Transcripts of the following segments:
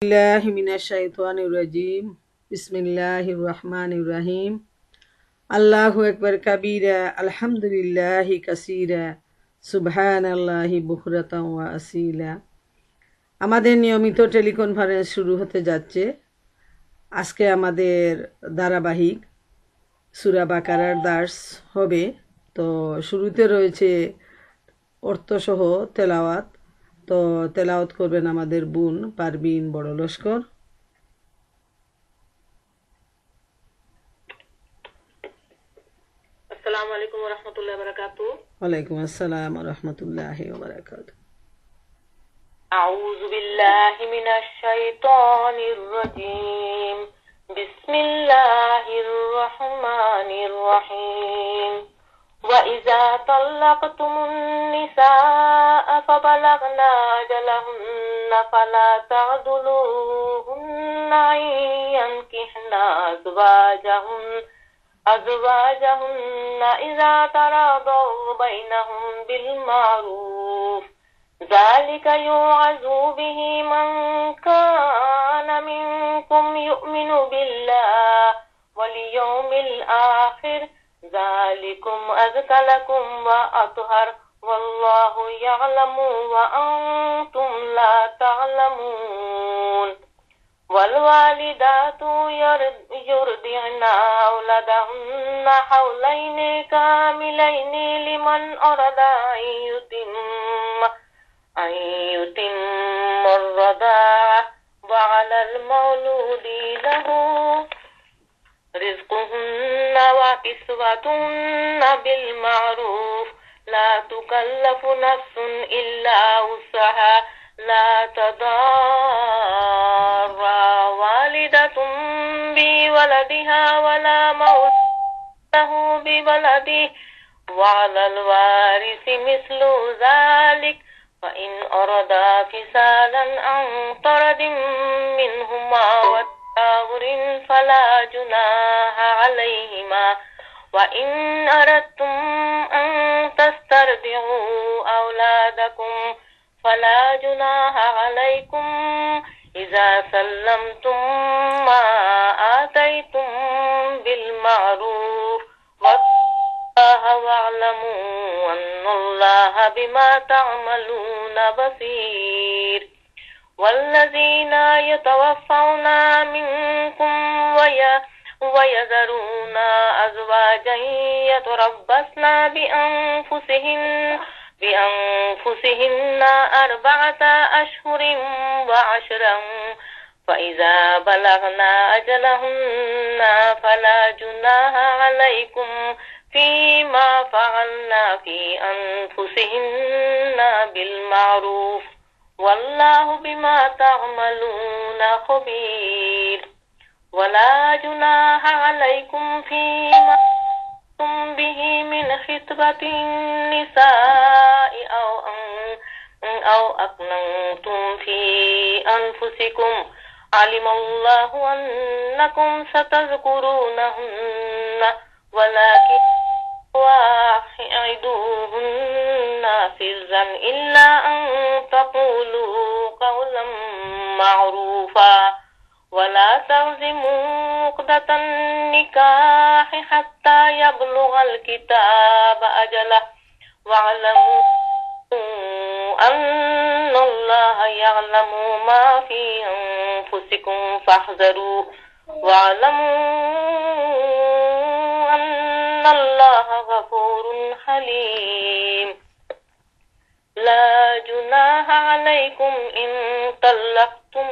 बिस्मिल्लाहि मिनश शैतानिर रजीम बिस्मिल्लाहिर रहमानिर रहीम আল্লাহু আকবার কাবীরা আলহামদুলিল্লাহি কাসীরা সুবহানাল্লাহি বুকরাতাও ওয়া আসীলা। আমাদের নিয়মিত টেলিকনফারেন্স শুরু হতে যাচ্ছে। আজকে আমাদের ধারাবাহিক সূরা বাকারার দার্স হবে। তো শুরুতে রয়েছে অর্থসহ তেলাওয়াত। তো তেলাওয়াত করবেন আমাদের বোন পারভিন বড় লস্কর। السلام عليكم ورحمة الله وبركاته. ওয়ালাইকুম আসসালাম ওয়া রাহমাতুল্লাহি ওয়া বারাকাতুহু। أعوذ بالله من الشيطان الرجيم. بسم الله الرحمن الرحيم. وإذا طلقتم النساء فبلغن أجلهن فلا تعضلوهن أن ينكحن أزواجهن إذا تراضوا بينهم بالمعروف. ذلك يوعظ به من كان منكم يؤمن بالله واليوم الآخر. ذلكم أزكى لكم وأطهر والله يعلم وأنتم لا تعلمون. والوالدات يرضعن أولادهن حولين كاملين لمن أراد أن يتم الرضاعة. وعلى المولود له رزقهن وكسوتهن بالمعروف. لا تكلف نفس إلا وسعها. لا تضار والدة بولدها ولا مولود له بولده. وعلى الوارث مثل ذلك فإن أردا فصالا عن طرد منهما وتشاور فلا جناح عليهما. وإن أردتم أن تسترضعوا أولادكم فلا جناح عليكم إذا سلمتم ما آتيتم بالمعروف. واعلموا أن الله بما تعملون بصير. والذين يتوفون منكم ويذرون أزواجا يتربصن بأنفسهن 4 أشهر وعشرا. فإذا بلغن أجلهن فلا جناح عليكم فيما فعلنا في أنفسهن بالمعروف. والله بما تعملون خبير. ولا جناح عليكم فيما أنتم به من خطبة النساء أو أكننتم في أنفسكم. علم الله أنكم ستذكرونهن ولكن واعدوهن سرا إلا أن تقولوا قولا معروفا. ولا تعزموا عقدة النكاح حتى يبلغ الكتاب أجله. واعلموا أن الله يعلم ما في أنفسكم فاحذروا. واعلموا أن الله غفور حليم. لا جناح عليكم إن طلقتم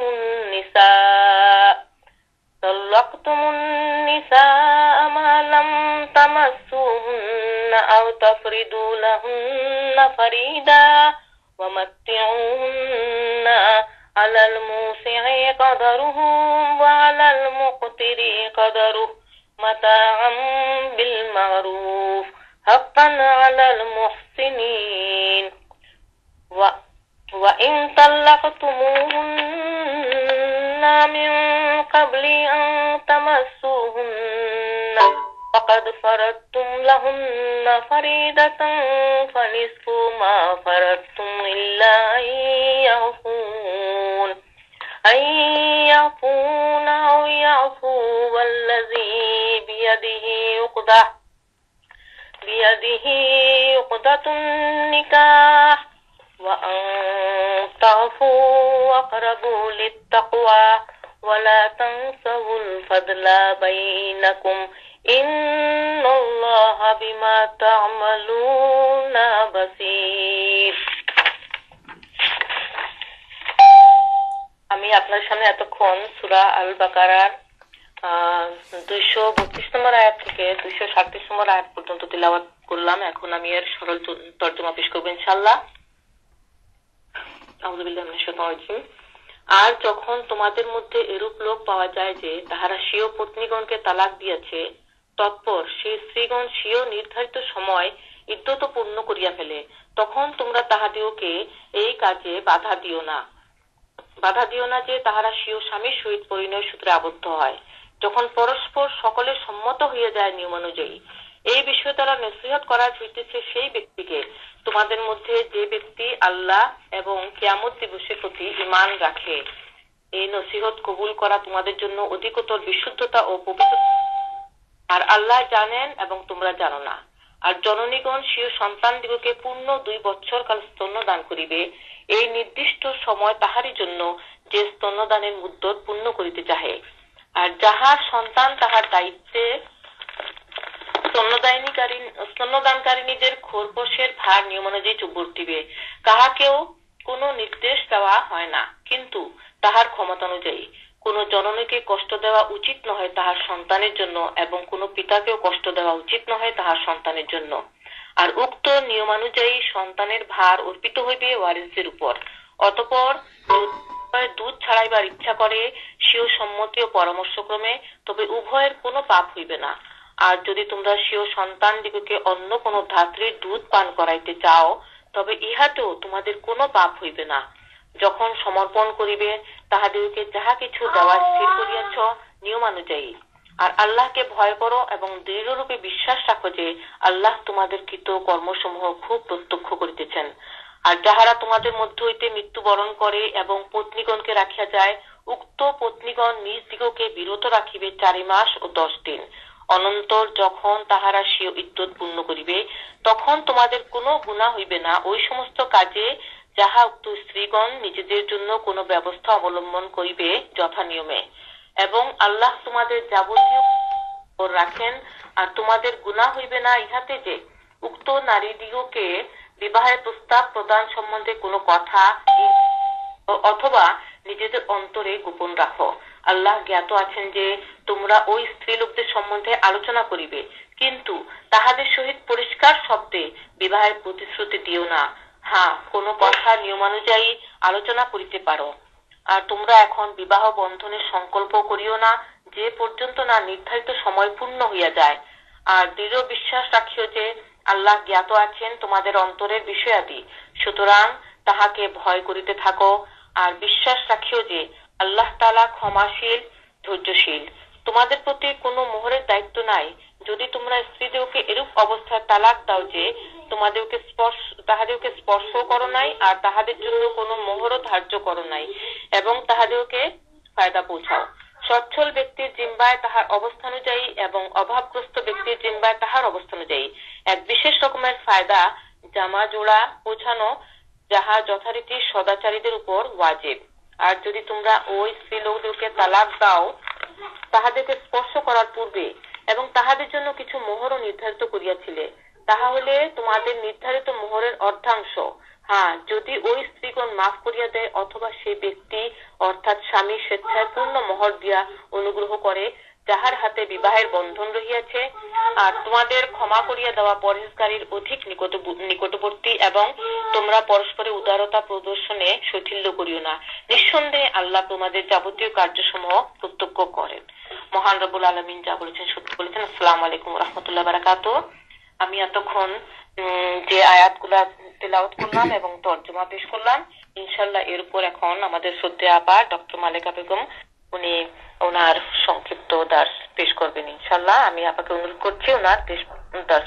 النساء ما لم تمسوهن أو تفرضوا لهن فريدا. ومتعوهن على الموسع قدره وعلى المقتر قدره متاعا بالمعروف حقا على المحسنين. وإن طلقتموهن من قبل أن تمسوهن فقد فرضتم لهن فريدة فنصف ما فرضتم إلا أن يعفون أن يعفون أو يعفو والذي بيده عقدة النكاح وأن تعفوا أقرب للتقوى ولا تنسوا الفضل بينكم إن الله بما تعملون بصير। আমি আপনার সামনে এতক্ষণ সূরা আল বাকারার 232 নম্বর আয়াত থেকে 237 নম্বর আয়াত পর্যন্ত তিলাওয়াত করলাম। এখন আমি এর সরল তর্জমা পেশ করবো ইনশাআল্লাহ। আউযু বিল্লাহি মিনাশ শাইতানির রাজিম। আর যখন তোমাদের মধ্যে এরূপ লোক পাওয়া যায় যে তাহারা স্বীয় পত্নীগণকে তালাক দিয়েছে, তৎপর সেই স্ত্রীগণ স্বীয় নির্ধারিত সময় ইদ্যত পূর্ণ করিয়া ফেলে, তখন তোমরা তাহাদিওকে এই কাজে বাধা দিও না যে তাহারা স্বীয় স্বামীর সহিত পরিণয় সূত্রে আবদ্ধ হয়, যখন পরস্পর সকলে সম্মত হইয়া যায় নিয়মানুযায়ী। এই বিষয় দ্বারা নসিহত করা হইতেছে সেই ব্যক্তিকে, তোমাদের মধ্যে যে ব্যক্তি আল্লাহ এবং কিয়ামত দিবসের প্রতি ঈমান রাখে। এই নসিহত কবুল করা তোমাদের জন্য অধিকতর বিশুদ্ধতা ও পবিত্রতা, আর আল্লাহ জানেন এবং তোমরা জানো না। আর জননীগণ স্বীয় সন্তানদিগকে পূর্ণ 2 বৎসর কাল স্তন্য দান করিবে, এই নির্দিষ্ট সময় তাহারই জন্য যে স্তন্যদানের মুদ্দত পূর্ণ করিতে চাহে। আর যাহার সন্তান তাহার দায়িত্বে স্তন্যদানকারিণীদের খোরপোশের ভার নিয়মানুযায়ী বর্তিবে, কাহাকেও কোনো নির্দেশ দেওয়া হয় না, কিন্তু তাহার ক্ষমতা অনুযায়ী। কোন জননীকে কষ্ট দেওয়া উচিত নহে তাহার সন্তানের জন্য, এবং কোন পিতাকেও কষ্ট দেওয়া উচিত নহে তাহার সন্তানের জন্য। আর উক্ত নিয়মানুযায়ী সন্তানের ভার অর্পিত হইবে ওয়ারিসদের উপর। অতঃপর দুধ ছাড়াইবার ইচ্ছা করে স্বীয় সম্মতি ও পরামর্শক্রমে, তবে উভয়ের কোনো পাপ হইবে না। আর যদি তোমরা স্বীয় সন্তানদিগকে অন্য কোন ধাত্রীর দুধ পান করাইতে চাও, তবে ইহাতেও তোমাদের কোনো পাপ হইবে না। যখন সমর্পণ করিবে তাহাদিগকে যাহা কিছু দেওয়া স্থির করিয়াছ নিয়মানুযায়ী। আর আল্লাহকে ভয় করো এবং দৃঢ়রূপে বিশ্বাস রাখো যে আল্লাহ তোমাদের কৃত কর্মসমূহ খুব প্রত্যক্ষ করিতেছেন। আর যাহারা তোমাদের মধ্য হইতে মৃত্যুবরণ করে এবং পত্নীগণকে রাখিয়া যায়, উক্ত পত্নীগণ নিজ দিগকে বিরত রাখিবে 4 মাস ও 10 দিন। অনন্তর যখন তাহারা স্বীয় ইদ্যত পূর্ণ করিবে, তখন তোমাদের কোনো গুনাহ হইবে না ওই সমস্ত কাজে যাহা উক্ত স্ত্রীগণ নিজেদের জন্য কোনো ব্যবস্থা অবলম্বন করিবে যথা নিয়মে। এবং আল্লাহ তোমাদের যাবতীয় রাখেন। আর তোমাদের গুনাহ হইবে না ইহাতে যে উক্ত নারীদিগকে বিবাহের প্রস্তাব প্রদান সম্বন্ধে কোনো কথা অথবা নিজেদের অন্তরে গোপন রাখো। আল্লাহ জ্ঞাত আছেন যে তোমরা ওই স্ত্রী লোকদের সম্বন্ধে আলোচনা করিবে, কিন্তু তাহাদের সহিত পরিষ্কার শব্দে বিবাহের প্রতিশ্রুতি দিও না। হ্যাঁ, কোনো কথা নিয়মানুযায়ী আলোচনা করিতে পারো। আর তোমরা এখন বিবাহ বন্ধনের সংকল্প করিও না, যে পর্যন্ত না নির্ধারিত সময় পূর্ণ হইয়া যায়। আর দৃঢ় বিশ্বাস রাখিও যে আল্লাহ জ্ঞাত আছেন তোমাদের অন্তরের বিষয়াদি, সুতরাং তাহাকে ভয় করিতে থাকো। আর বিশ্বাস রাখিও যে আল্লাহ তাআলা ক্ষমাশীল, ধৈর্যশীল। তোমাদের প্রতি কোনো মোহরের দায়িত্ব নাই। যদি তোমরা স্ত্রীদেরকে এরূপ অবস্থায় তালাক দাও যে তাহাদেরকে স্পর্শ করো নাই, আর তাহাদের জন্য কোনো মোহরও ধার্য করো নাই, এবং তাহাদেরকে ফায়দা পৌঁছাও। সচ্ছল ব্যক্তির জিম্বায় তাহার অবস্থানুযায়ী এবং অভাবগ্রস্ত ব্যক্তির জিম্বায় তাহার অবস্থানুযায়ী এক বিশেষ রকমের ফায়দা জামা জোড়া পৌঁছানো, যাহা যথারীতি সদাচারীদের উপর ওয়াজিব। আর যদি তোমরা ওই স্ত্রী লোকদেরকে তালাক দাও তাহাদেরকে স্পর্শ করার পূর্বে, এবং তাহাদের জন্য কিছু মোহরও নির্ধারিত করিয়াছিলে, তাহা হলে তোমাদের নির্ধারিত মোহরের অর্ধাংশ। হ্যাঁ, যদি ওই স্ত্রীগণ মাফ করিয়া দেয়, অথবা সে ব্যক্তি অর্থাৎ স্বামী স্বেচ্ছায় পূর্ণ মোহর দিয়া অনুগ্রহ করে যাহার হাতে বিবাহের বন্ধন রহিয়াছে। আর তোমাদের ক্ষমা করিয়া দেওয়া পরহেজগারীর অধিক নিকটবর্তী, এবং তোমরা পরস্পরের উদারতা প্রদর্শনে শৈথিল্য করিও না। নিঃসন্দেহে আল্লাহ তোমাদের যাবতীয় কার্যসমূহ প্রত্যক্ষ করেন। মহান রব্বুল আলামিন যা বলেছেন সত্য বলেছেন। আসসালামু আলাইকুম ওয়া রাহমাতুল্লাহি ওয়া বারাকাতুহু। আমি এতক্ষণ যে আয়াতগুলা তেলাওয়াত করলাম এবং তরজমা পেশ করলাম, ইনশাআল্লাহ এর উপর এখন আমাদের শ্রদ্ধেয় আপা ডক্টর মালেকা বেগম উনি ওনার সংক্ষিপ্ত দার্স পেশ করবেন ইনশাআল্লাহ। আমি আপাকে অনুরোধ করছি ওনার দার্স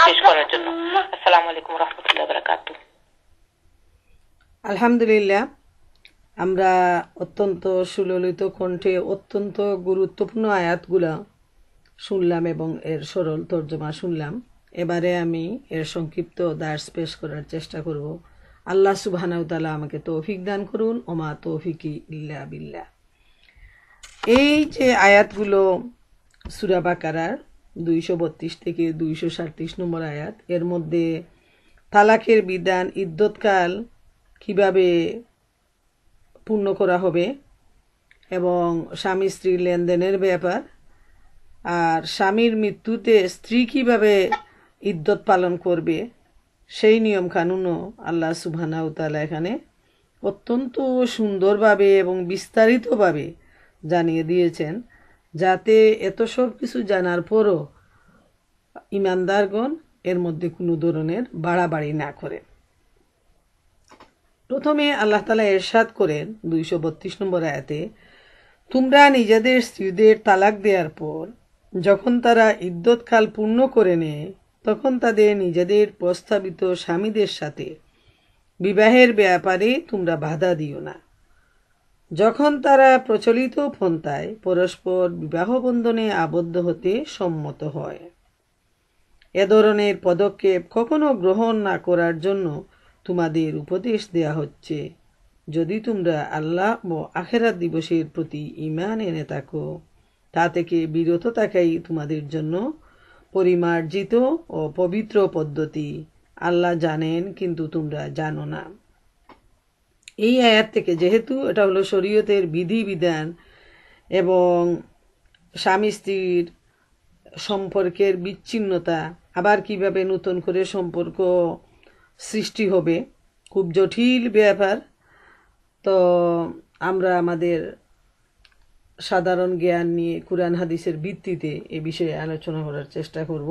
পেশ করার জন্য। আসসালামু আলাইকুম ওয়া রাহমাতুল্লাহি ওয়া বারাকাতুহু। আলহামদুলিল্লাহ, আমরা অত্যন্ত সুললিত কণ্ঠে অত্যন্ত গুরুত্বপূর্ণ আয়াতগুলা শুনলাম এবং এর সরল তর্জমা শুনলাম। এবারে আমি এর সংক্ষিপ্ত দার্স পেশ করার চেষ্টা করব। আল্লাহ সুবহানাহু ওয়া তাআলা আমাকে তৌফিক দান করুন। ওমা তৌফিকি ইল্লা বিল্লাহ। এই যে আয়াতগুলো সূরা বাকারার 232 থেকে 237 নম্বর আয়াত, এর মধ্যে তালাকের বিধান, ইদ্যতকাল কিভাবে পূর্ণ করা হবে এবং স্বামী স্ত্রী লেনদেনের ব্যাপার, আর স্বামীর মৃত্যুতে স্ত্রী কিভাবে ইদ্যত পালন করবে সেই নিয়ম কানুনও আল্লাহ সুবহানাহু ওয়া তাআলা এখানে অত্যন্ত সুন্দরভাবে এবং বিস্তারিতভাবে জানিয়ে দিয়েছেন, যাতে এত সব কিছু জানার পরও ইমানদারগণ এর মধ্যে কোনো ধরনের বাড়াবাড়ি না করে। প্রথমে আল্লাহ তাআলা ইরশাদ করেন 232 নম্বর আয়াতে, তোমরা নিজেদের স্ত্রীদের তালাক দেওয়ার পর যখন তারা ইদ্যতকাল পূর্ণ করে নেয় তখন তাদের নিজেদের প্রস্তাবিত স্বামীদের সাথে বিবাহের ব্যাপারে তোমরা বাধা দিও না, যখন তারা প্রচলিত পন্থায় পরস্পর বিবাহ বন্ধনে আবদ্ধ হতে সম্মত হয়। এ ধরনের পদক্ষেপ কখনো গ্রহণ না করার জন্য তোমাদের উপদেশ দেয়া হচ্ছে, যদি তোমরা আল্লাহ ও আখিরাত দিবসের প্রতি ঈমান এনে থাকো। তা থেকে বিরত থাকাই তোমাদের জন্য পরিমার্জিত ও পবিত্র পদ্ধতি। আল্লাহ জানেন কিন্তু তোমরা জানো না। এই আয়াত থেকে, যেহেতু এটা হলো শরীয়তের বিধিবিধান এবং স্বামী স্ত্রীর সম্পর্কের বিচ্ছিন্নতা, আবার কিভাবে নতুন করে সম্পর্ক সৃষ্টি হবে, খুব জটিল ব্যাপার। তো আমরা আমাদের সাধারণ জ্ঞান নিয়ে কুরআন হাদিসের ভিত্তিতে এ বিষয়ে আলোচনা করার চেষ্টা করব।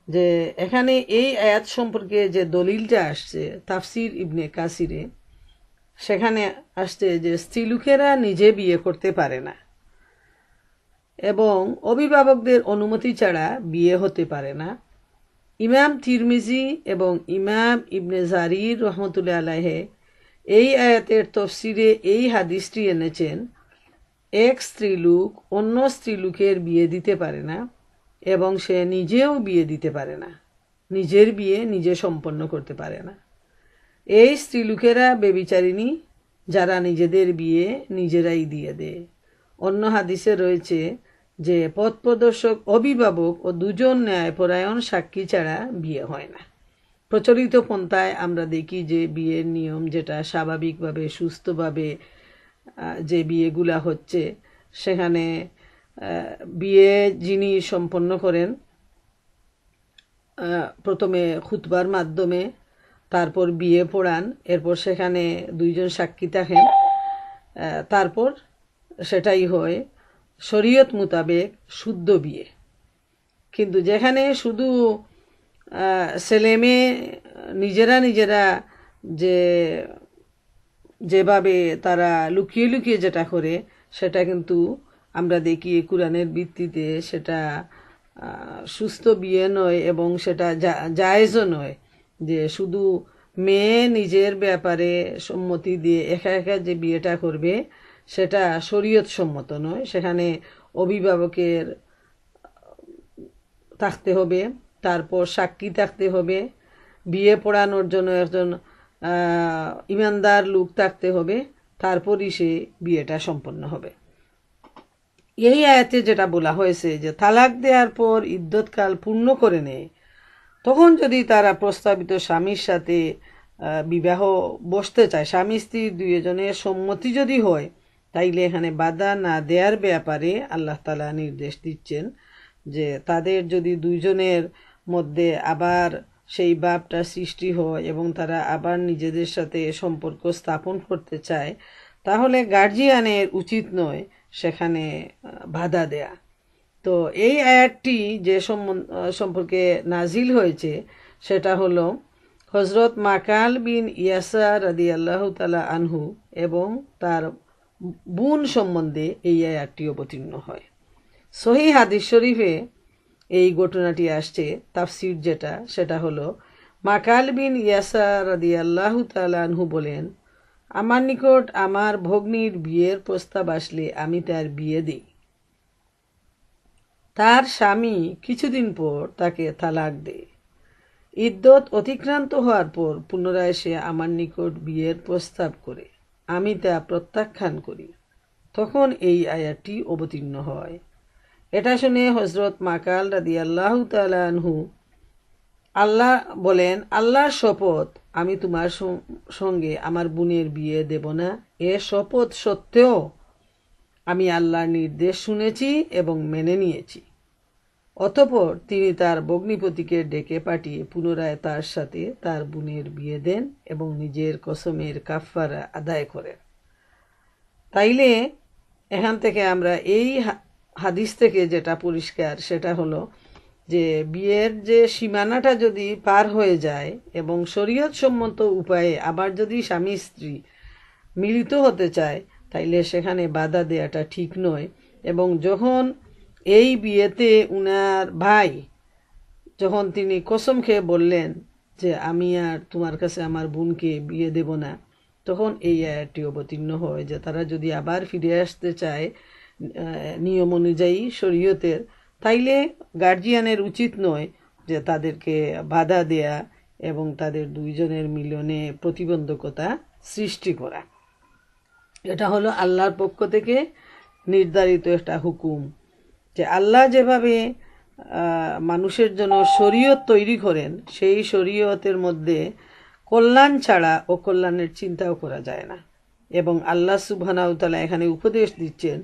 যে এখানে এই আয়াত সম্পর্কে যে দলিলটা আসছে তাফসির ইবনে কাসিরে, সেখানে আসছে যে স্ত্রীলোকেরা নিজে বিয়ে করতে পারে না এবং অভিভাবকদের অনুমতি ছাড়া বিয়ে হতে পারে না। ইমাম তিরমিজি এবং ইমাম ইবনে জারির রহমতুল্লাহ আলাইহে এই আয়াতের তফসিরে এই হাদিসটি এনেছেন, এক স্ত্রীলোক অন্য স্ত্রীলোকের বিয়ে দিতে পারে না এবং সে নিজেও বিয়ে দিতে পারে না, নিজের বিয়ে নিজে সম্পন্ন করতে পারে না। এই স্ত্রীলোকেরা ব্যভিচারিণী, যারা নিজেদের বিয়ে নিজেরাই দিয়ে দেয়। অন্য হাদিসে রয়েছে যে পথ প্রদর্শক, অভিভাবক ও দুজন ন্যায়পরায়ণ সাক্ষী ছাড়া বিয়ে হয় না। প্রচলিত পন্থায় আমরা দেখি যে বিয়ের নিয়ম, যেটা স্বাভাবিকভাবে সুস্থভাবে যে বিয়েগুলা হচ্ছে, সেখানে বিয়ে যিনি সম্পন্ন করেন প্রথমে খুতবার মাধ্যমে, তারপর বিয়ে পড়ান, এরপর সেখানে দুইজন সাক্ষী থাকেন, তারপর সেটাই হয় শরীয়ত মোতাবেক শুদ্ধ বিয়ে। কিন্তু যেখানে শুধু ছেলে মেয়ে নিজেরা যেভাবে তারা লুকিয়ে লুকিয়ে যেটা করে, সেটা কিন্তু আমরা দেখি কুরআনের ভিত্তিতে সেটা সুস্থ বিয়ে নয় এবং সেটা জায়েজও নয়। যে শুধু মেয়ে নিজের ব্যাপারে সম্মতি দিয়ে একা একা যে বিয়েটা করবে, সেটা শরীয়ত সম্মত নয়। সেখানে অভিভাবকের থাকতে হবে, তারপর সাক্ষী থাকতে হবে, বিয়ে পড়ানোর জন্য একজন ইমানদার লোক থাকতে হবে, তারপরই সে বিয়েটা সম্পন্ন হবে। এই আয়াতে যেটা বলা হয়েছে যে তালাক দেওয়ার পর ইদ্যতকাল পূর্ণ করে নেয়, তখন যদি তারা প্রস্তাবিত স্বামীর সাথে বিবাহ বসতে চায়, স্বামী স্ত্রী দুইজনের সম্মতি যদি হয়, তাইলে এখানে বাধা না দেওয়ার ব্যাপারে আল্লাহ তাআলা নির্দেশ দিচ্ছেন। যে তাদের যদি দুইজনের মধ্যে আবার সেই ভাবটা সৃষ্টি হয় এবং তারা আবার নিজেদের সাথে সম্পর্ক স্থাপন করতে চায়, তাহলে গার্জিয়ানের উচিত নয় সেখানে বাধা দেয়া। তো এই আয়াতটি যে সম্পর্কে নাজিল হয়েছে সেটা হলো হযরত মাকাল বিন ইয়াসার রাদিয়াল্লাহু তাআলা আনহু এবং তার বোন সম্বন্ধে এই আয়াতটি অবতীর্ণ হয়। সহিহ হাদিস শরীফে এই ঘটনাটি আসছে। তাফসির সেটা হলো মাকাল বিন ইয়াসার রাদিয়াল্লাহু তাআলা আনহু বলেন, আমার নিকট আমার ভগ্নীর বিয়ের প্রস্তাব আসলে আমি তার বিয়ে দিই। তার স্বামী কিছুদিন পর তাকে তালাক দেয়। ইদ্যত অতিক্রান্ত হওয়ার পর পুনরায় সে আমার নিকট বিয়ের প্রস্তাব করে, আমি তা প্রত্যাখ্যান করি। তখন এই আয়াতটি অবতীর্ণ হয়। এটা শুনে হযরত মাকাল রাদিয়াল্লাহু তাআলা আনহু আল্লাহ বলেন, আল্লাহর শপথ, আমি তোমার সঙ্গে আমার বোনের বিয়ে দেব না। এ শপথ সত্ত্বেও আমি আল্লাহর নির্দেশ শুনেছি এবং মেনে নিয়েছি। অতঃপর তিনি তার ভগ্নিপতিকে ডেকে পাঠিয়ে পুনরায় তার সাথে তার বোনের বিয়ে দেন এবং নিজের কসমের কাফফারা আদায় করেন। তাইলে এখান থেকে আমরা এই হাদিস থেকে যেটা পরিষ্কার সেটা হলো যে বিয়ের যে সীমানাটা যদি পার হয়ে যায় এবং শরীয়ত সম্মত উপায়ে আবার যদি স্বামী স্ত্রী মিলিত হতে চায়, তাইলে সেখানে বাধা দেওয়াটা ঠিক নয়। এবং যখন এই বিয়েতে উনার ভাই যখন তিনি কসম খেয়ে বললেন যে আমি আর তোমার কাছে আমার বোনকে বিয়ে দেব না, তখন এই আয়াতটি অবতীর্ণ হয় যে তারা যদি আবার ফিরে আসতে চায় নিয়ম অনুযায়ী শরীয়তের, তাইলে গার্জিয়ানের উচিত নয় যে তাদেরকে বাধা দেয়া এবং তাদের দুইজনের মিলনে প্রতিবন্ধকতা সৃষ্টি করা। এটা হলো আল্লাহর পক্ষ থেকে নির্ধারিত একটা হুকুম, যে আল্লাহ যেভাবে মানুষের জন্য শরীয়ত তৈরি করেন, সেই শরীয়তের মধ্যে কল্যাণ ছাড়া অকল্যাণের চিন্তাও করা যায় না। এবং আল্লাহ সুবহানাহু ওয়া তাআলা এখানে উপদেশ দিচ্ছেন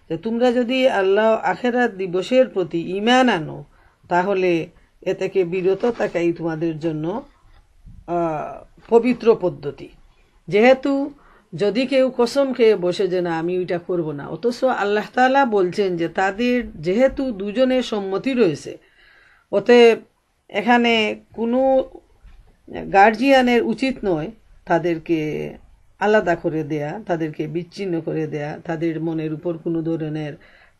যে তোমরা যদি আল্লাহ আখিরাত দিবসের প্রতি ঈমান আনো, তাহলে এ থেকে বিরত থাকাই তোমাদের জন্য পবিত্র পদ্ধতি। যেহেতু যদি কেউ কসম খেয়ে বসে যে না আমি ওইটা করব না, অথচ আল্লাহ তাআলা বলছেন যে তাদের যেহেতু দুজনের সম্মতি রয়েছে, অতএব এখানে কোনো গার্জিয়ানের উচিত নয় তাদেরকে আলাদা করে দেয়া, তাদেরকে বিচ্ছিন্ন করে দেয়া, তাদের মনের উপর কোনো ধরনের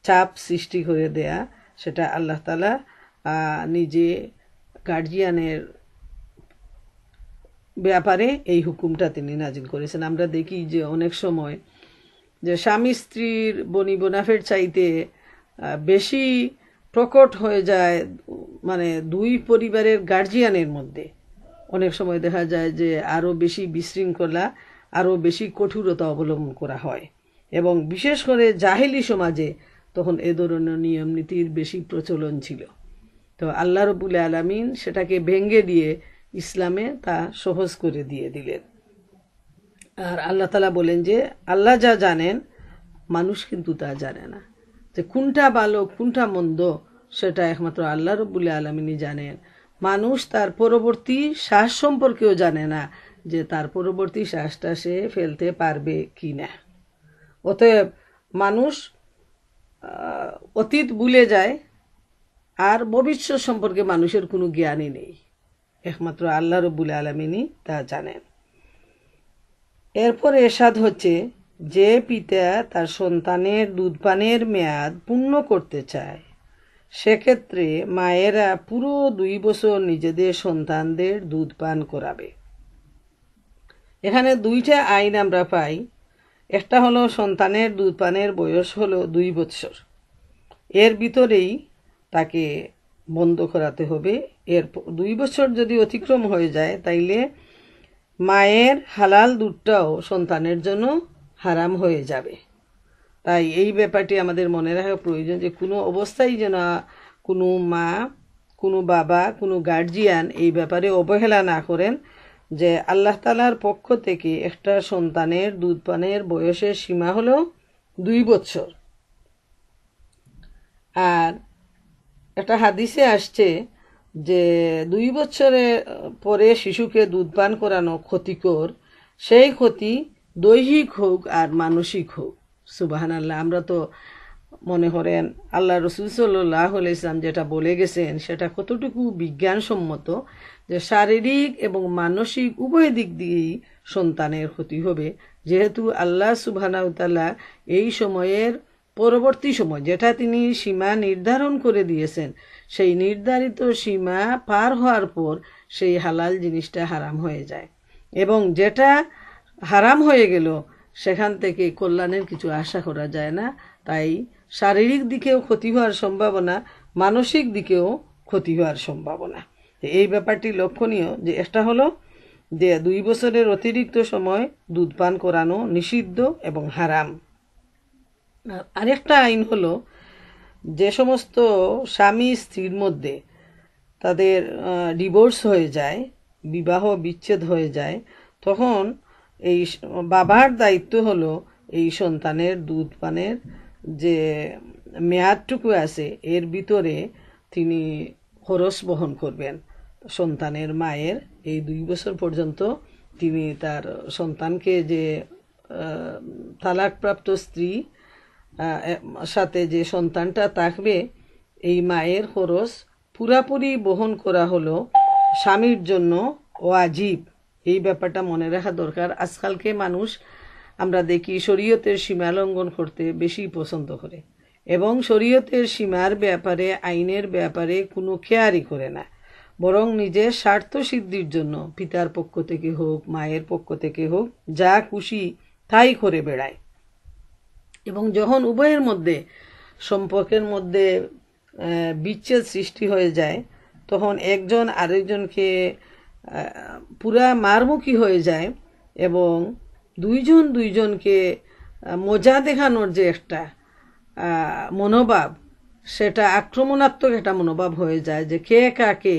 চাপ সৃষ্টি করে দেয়া। সেটা আল্লাহ তাআলা নিজে গার্জিয়ানের ব্যাপারে এই হুকুমটা তিনি নাজিল করেছেন। আমরা দেখি যে অনেক সময় যে স্বামী স্ত্রীর বনি বোনাফের চাইতে বেশি প্রকট হয়ে যায়, মানে দুই পরিবারের গার্জিয়ানের মধ্যে অনেক সময় দেখা যায় যে আরও বেশি বিশৃঙ্খলা, আরও বেশি কঠোরতা অবলম্বন করা হয়। এবং বিশেষ করে জাহেলি সমাজে তখন এ ধরনের নিয়ম নীতির বেশি প্রচলন ছিল। তো আল্লাহ রাব্বুল আলামিন সেটাকে ভেঙে দিয়ে ইসলামে তা সহজ করে দিয়ে দিলেন। আর আল্লাহ তাআলা বলেন যে আল্লাহ যা জানেন মানুষ কিন্তু তা জানে না, যে কোনটা ভালো কোনটা মন্দ সেটা একমাত্র আল্লাহ রাব্বুল আলামিনই জানেন। মানুষ তার পরবর্তী শ্বাস সম্পর্কেও জানে না, যে তার পরবর্তী শ্বাসটা সে ফেলতে পারবে কি না। অতএব মানুষ অতীত ভুলে যায়, আর ভবিষ্যৎ সম্পর্কে মানুষের কোনো জ্ঞানই নেই, একমাত্র আল্লাহ রাব্বুল আলামিনই তা জানেন। এরপর এরশাদ হচ্ছে, যে পিতা তার সন্তানের দুধপানের মেয়াদ পূর্ণ করতে চায়, সেক্ষেত্রে মায়েরা পুরো 2 বছর নিজেদের সন্তানদের দুধ পান করাবে। এখানে 2টা আইন আমরা পাই। একটা হলো সন্তানের দুধ পানের বয়স হলো 2 বছর, এর ভিতরেই তাকে বন্ধ করাতে হবে। এর 2 বছর যদি অতিক্রম হয়ে যায়, তাইলে মায়ের হালাল দুধটাও সন্তানের জন্য হারাম হয়ে যাবে। তাই এই ব্যাপারটি আমাদের মনে রাখা প্রয়োজন, যে কোনো অবস্থায় যেন কোনো মা, কোনো বাবা, কোনো গার্জিয়ান এই ব্যাপারে অবহেলা না করেন, যে আল্লাহ তাআলার পক্ষ থেকে একটা সন্তানের দুধ পানের বয়সের সীমা হলো 2 বছর। আর একটা হাদিসে আসছে যে 2 বছরের পরে শিশুকে দুধ পান করানো ক্ষতিকর, সেই ক্ষতি দৈহিক হোক আর মানসিক হোক। সুবহানাল্লাহ। আমরা তো মনে করেন আল্লাহ রাসূল সাল্লাল্লাহু আলাইহি ওয়াসাল্লাম যেটা বলে গেছেন সেটা কতটুকু বিজ্ঞানসম্মত, যে শারীরিক এবং মানসিক উভয় দিক দিয়েই সন্তানের ক্ষতি হবে। যেহেতু আল্লাহ সুবহানাহু ওয়া তাআলা এই সময়ের পরবর্তী সময় যেটা তিনি সীমা নির্ধারণ করে দিয়েছেন, সেই নির্ধারিত সীমা পার হওয়ার পর সেই হালাল জিনিসটা হারাম হয়ে যায়। এবং যেটা হারাম হয়ে গেল সেখান থেকে কল্যাণের কিছু আশা করা যায় না। তাই শারীরিক দিকেও ক্ষতি হওয়ার সম্ভাবনা, মানসিক দিকেও ক্ষতি হওয়ার সম্ভাবনা। এই ব্যাপারটি লক্ষণীয় যে একটা হলো যে 2 বছরের অতিরিক্ত সময় দুধ পান করানো নিষিদ্ধ এবং হারাম। আরেকটা আইন হলো যে সমস্ত স্বামী স্ত্রীর মধ্যে তাদের ডিভোর্স হয়ে যায়, বিবাহ বিচ্ছেদ হয়ে যায়, তখন এই বাবার দায়িত্ব হলো এই সন্তানের দুধ পানের যে মেয়াদটুকু আছে এর ভিতরে তিনি খরচ বহন করবেন। সন্তানের মায়ের এই 2 বছর পর্যন্ত তিনি তার সন্তানকে যে তালাকপ্রাপ্ত স্ত্রী সাথে যে সন্তানটা থাকবে এই মায়ের খরচ পুরাপুরি বহন করা হলো স্বামীর জন্য ওয়াজিব। এই ব্যাপারটা মনে রাখা দরকার। আজকালকে মানুষ আমরা দেখি শরীয়তের সীমা লঙ্ঘন করতে বেশি পছন্দ করে এবং শরীয়তের সীমার ব্যাপারে, আইনের ব্যাপারে কোনো কেয়ারই করে না, বরং নিজের স্বার্থ সিদ্ধির জন্য পিতার পক্ষ থেকে হোক, মায়ের পক্ষ থেকে হোক, যা খুশি তাই করে বেড়ায়। এবং যখন উভয়ের মধ্যে সম্পর্কের মধ্যে বিচ্ছেদ সৃষ্টি হয়ে যায় তখন একজন আরেকজনকে পুরা মারমুখী হয়ে যায় এবং দুইজনকে মজা দেখানোর যে একটা মনোভাব, সেটা আক্রমণাত্মক একটা মনোভাব হয়ে যায় যে কে কাকে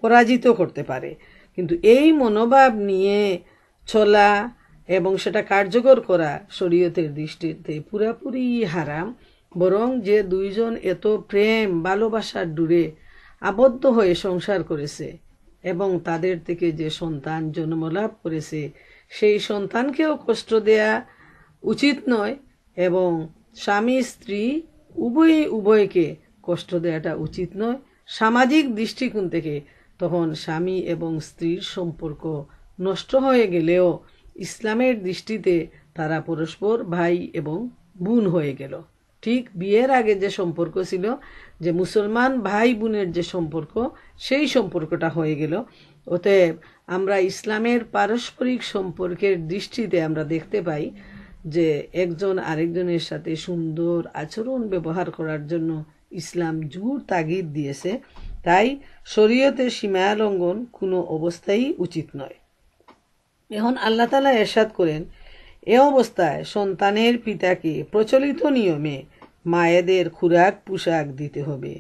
পরাজিত করতে পারে। কিন্তু এই মনোভাব নিয়ে চলা এবং সেটা কার্যকর করা শরীয়তের দৃষ্টিতে পুরাপুরি হারাম। বরং যে দুইজন এত প্রেম ভালোবাসার ডুরে আবদ্ধ হয়ে সংসার করেছে এবং তাদের থেকে যে সন্তান জন্মলাভ করেছে সেই সন্তানকেও কষ্ট দেয়া উচিত নয় এবং স্বামী স্ত্রী উভয়কে কষ্ট দেওয়াটা উচিত নয়। সামাজিক দৃষ্টিকোণ থেকে তখন স্বামী এবং স্ত্রীর সম্পর্ক নষ্ট হয়ে গেলেও ইসলামের দৃষ্টিতে তারা পরস্পর ভাই এবং বোন হয়ে গেল। ঠিক বিয়ের আগে যে সম্পর্ক ছিল, যে মুসলমান ভাই বোনের যে সম্পর্ক, সেই সম্পর্কটা হয়ে গেল। অতএব আমরা ইসলামের পারস্পরিক সম্পর্কের দৃষ্টিতে আমরা দেখতে পাই যে একজন আরেকজনের সাথে সুন্দর আচরণ ব্যবহার করার জন্য ইসলাম জোর তাগিদ দিয়েছে। তাই শরীয়তের সীমা লঙ্ঘন কোনো অবস্থায় উচিত নয়। এখন আল্লাহ তাআলা ইরশাদ করেন, এ অবস্থায় সন্তানের পিতাকে প্রচলিত নিয়মে মায়েদের খোরাক পোশাক দিতে হবে,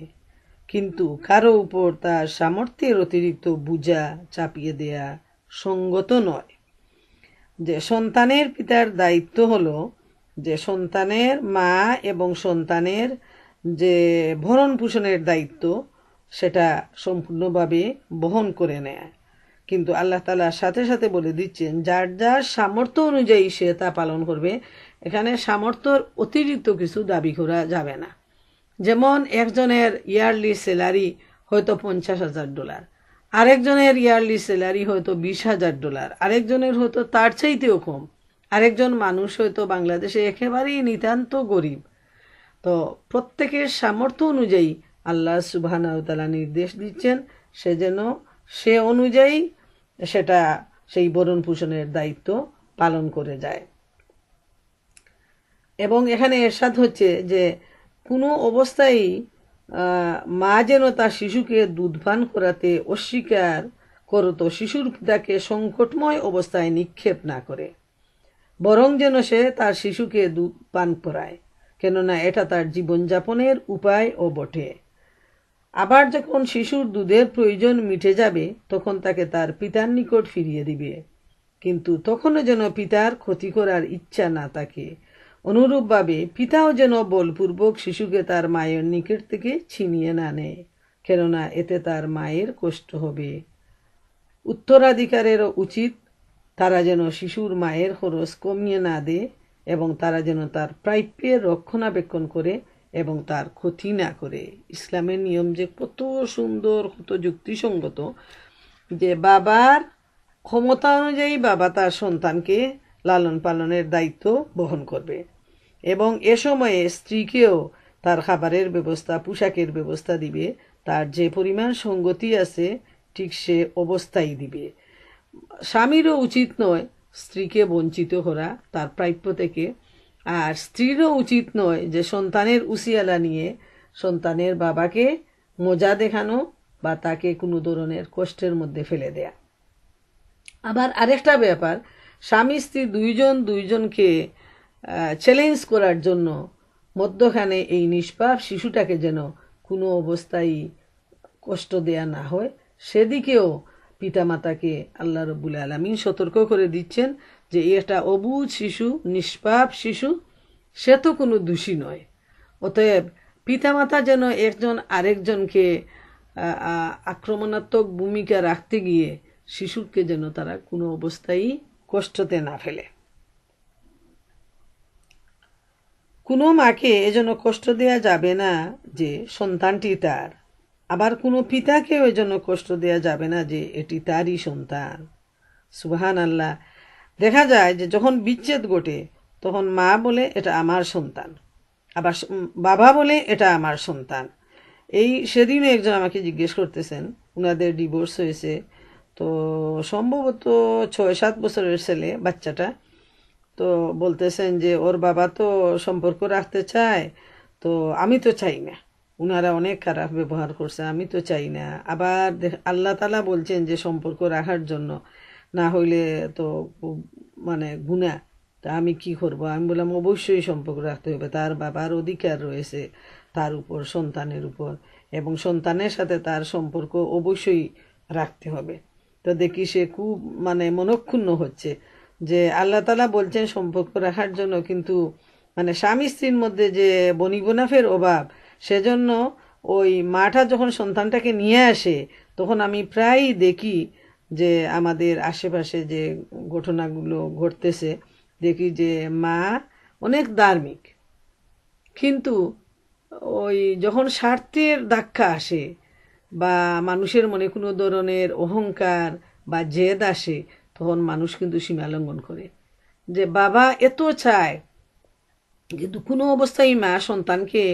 কিন্তু কারো উপর তার সামর্থ্যের অতিরিক্ত বোঝা চাপিয়ে দেয়া সঙ্গত নয়। যে সন্তানের পিতার দায়িত্ব হলো যে সন্তানের মা এবং সন্তানের যে ভরণ পোষণের দায়িত্ব সেটা সম্পূর্ণভাবে বহন করে নেয়। কিন্তু আল্লাহ তাআলা সাথে সাথে বলে দিচ্ছেন যার যার সামর্থ্য অনুযায়ী সে তা পালন করবে। এখানে সামর্থ্যর অতিরিক্ত কিছু দাবি করা যাবে না। যেমন একজনের ইয়ারলি স্যালারি হয়তো $50,000, আরেকজনের ইয়ারলি স্যালারি হয়তো $20,000, আরেকজনের হয়তো তার চাইতেও কম, আরেকজন মানুষ হয়তো বাংলাদেশে একেবারেই নিতান্ত গরিব। তো প্রত্যেকের সামর্থ্য অনুযায়ী আল্লাহ সুবহানাহু ওয়া তাআলা নির্দেশ দিচ্ছেন সে যেন সে অনুযায়ী সেটা সেই ভরণ পোষণের দায়িত্ব পালন করে যায়। এবং এখানে ইরশাদ হচ্ছে যে কোনো অবস্থায় মা যেন তার শিশুকে দুধ পান করাতে অস্বীকার করত শিশুর পিতাকে সংকটময় অবস্থায় নিক্ষেপ না করে, বরং যেন সে তার শিশুকে দুধ পান করায়, কেননা এটা তার জীবনযাপনের উপায় ও বটে। আবার যখন শিশুর দুধের প্রয়োজন মিটে যাবে তখন তাকে তার পিতার নিকট ফিরিয়ে দিবে, কিন্তু তখনও যেন পিতার ক্ষতি করার ইচ্ছা না থাকে। অনুরূপভাবে পিতাও যেন বলপূর্বক শিশুকে তার মায়ের নিকট থেকে ছিনিয়ে না নেয়, কেননা এতে তার মায়ের কষ্ট হবে। উত্তরাধিকারেরও উচিত তারা যেন শিশুর মায়ের খরচ কমিয়ে না দেয় এবং তারা যেন তার প্রাপ্যের রক্ষণাবেক্ষণ করে এবং তার ক্ষতি না করে। ইসলামের নিয়ম যে কত সুন্দর, কত যুক্তিসঙ্গত, যে বাবার ক্ষমতা অনুযায়ী বাবা তার সন্তানকে লালন পালনের দায়িত্ব বহন করবে এবং এ সময়ে স্ত্রীকেও তার খাবারের ব্যবস্থা, পোশাকের ব্যবস্থা দিবে, তার যে পরিমাণ সঙ্গতি আছে ঠিক সে অবস্থায় দিবে। স্বামীরও উচিত নয় স্ত্রীকে বঞ্চিত করা তার প্রাপ্য থেকে। আর স্ত্রীরও উচিত নয় যে সন্তানের উসিয়ালা নিয়ে সন্তানের বাবাকে মজা দেখানো বা তাকে কোনো ধরনের কষ্টের মধ্যে ফেলে দেয়া। আবার আরেকটা ব্যাপার, স্বামী স্ত্রী দুইজনকে চ্যালেঞ্জ করার জন্য মধ্যখানে এই নিষ্পাপ শিশুটাকে যেন কোনো অবস্থায় কষ্ট দেয়া না হয়, সেদিকেও পিতামাতাকে আল্লাহ রব্বুল আলামিন সতর্ক করে দিচ্ছেন যে এটা অবুঝ শিশু, নিষ্পাপ শিশু, সে তো কোনো দোষী নয়। অতএব পিতামাতা যেন একজন আরেকজনকে আক্রমণাত্মক ভূমিকা রাখতে গিয়ে শিশুকে যেন তারা কোনো অবস্থায় কষ্টতে না ফেলে। কোনো মাকে এজন্য কষ্ট দেয়া যাবে না যে সন্তানটি তার, আবার কোনো পিতাকেও এজন্য কষ্ট দেয়া যাবে না যে এটি তারই সন্তান। সুবহানাল্লাহ। দেখা যায় যে যখন বিচ্ছেদ ঘটে তখন মা বলে এটা আমার সন্তান, আবার বাবা বলে এটা আমার সন্তান। সেদিনও একজন আমাকে জিজ্ঞেস করতেছেন, ওনাদের ডিভোর্স হয়েছে, তো সম্ভবত 6-7 বছরের ছেলে বাচ্চাটা, তো বলতেছেন যে ওর বাবা তো সম্পর্ক রাখতে চায়, তো আমি তো চাই না, উনারা অনেক খারাপ ব্যবহার করছে, আমি তো চাই না। আবার আল্লাহ তাআলা বলছেন যে সম্পর্ক রাখার জন্য, না হইলে তো মানে গুনাহ, তা আমি কি করব? আমি বললাম অবশ্যই সম্পর্ক রাখতে হবে, তার বাবার অধিকার রয়েছে তার উপর, সন্তানের উপর, এবং সন্তানের সাথে তার সম্পর্ক অবশ্যই রাখতে হবে। তো দেখি সে খুব মনক্ষুণ্ণ হচ্ছে যে আল্লাহ তাআলা বলছেন সম্পর্ক রাখার জন্য, কিন্তু স্বামী স্ত্রীর মধ্যে যে বনিবনাফের অভাব, সেজন্য ওই মাটা যখন সন্তানটাকে নিয়ে আসে তখন আমি প্রায়ই দেখি যে আমাদের আশেপাশে যে ঘটনাগুলো ঘটতেছে, দেখি যে মা অনেক ধার্মিক, কিন্তু ওই যখন স্বার্থের ধাক্কা আসে বা মানুষের মনে কোনো ধরনের অহংকার বা জেদ আসে, তখন মানুষ কিন্তু সীমা লঙ্ঘন করে। যে বাবা এত চায়, কিন্তু কোনো অবস্থায় মা সন্তানকে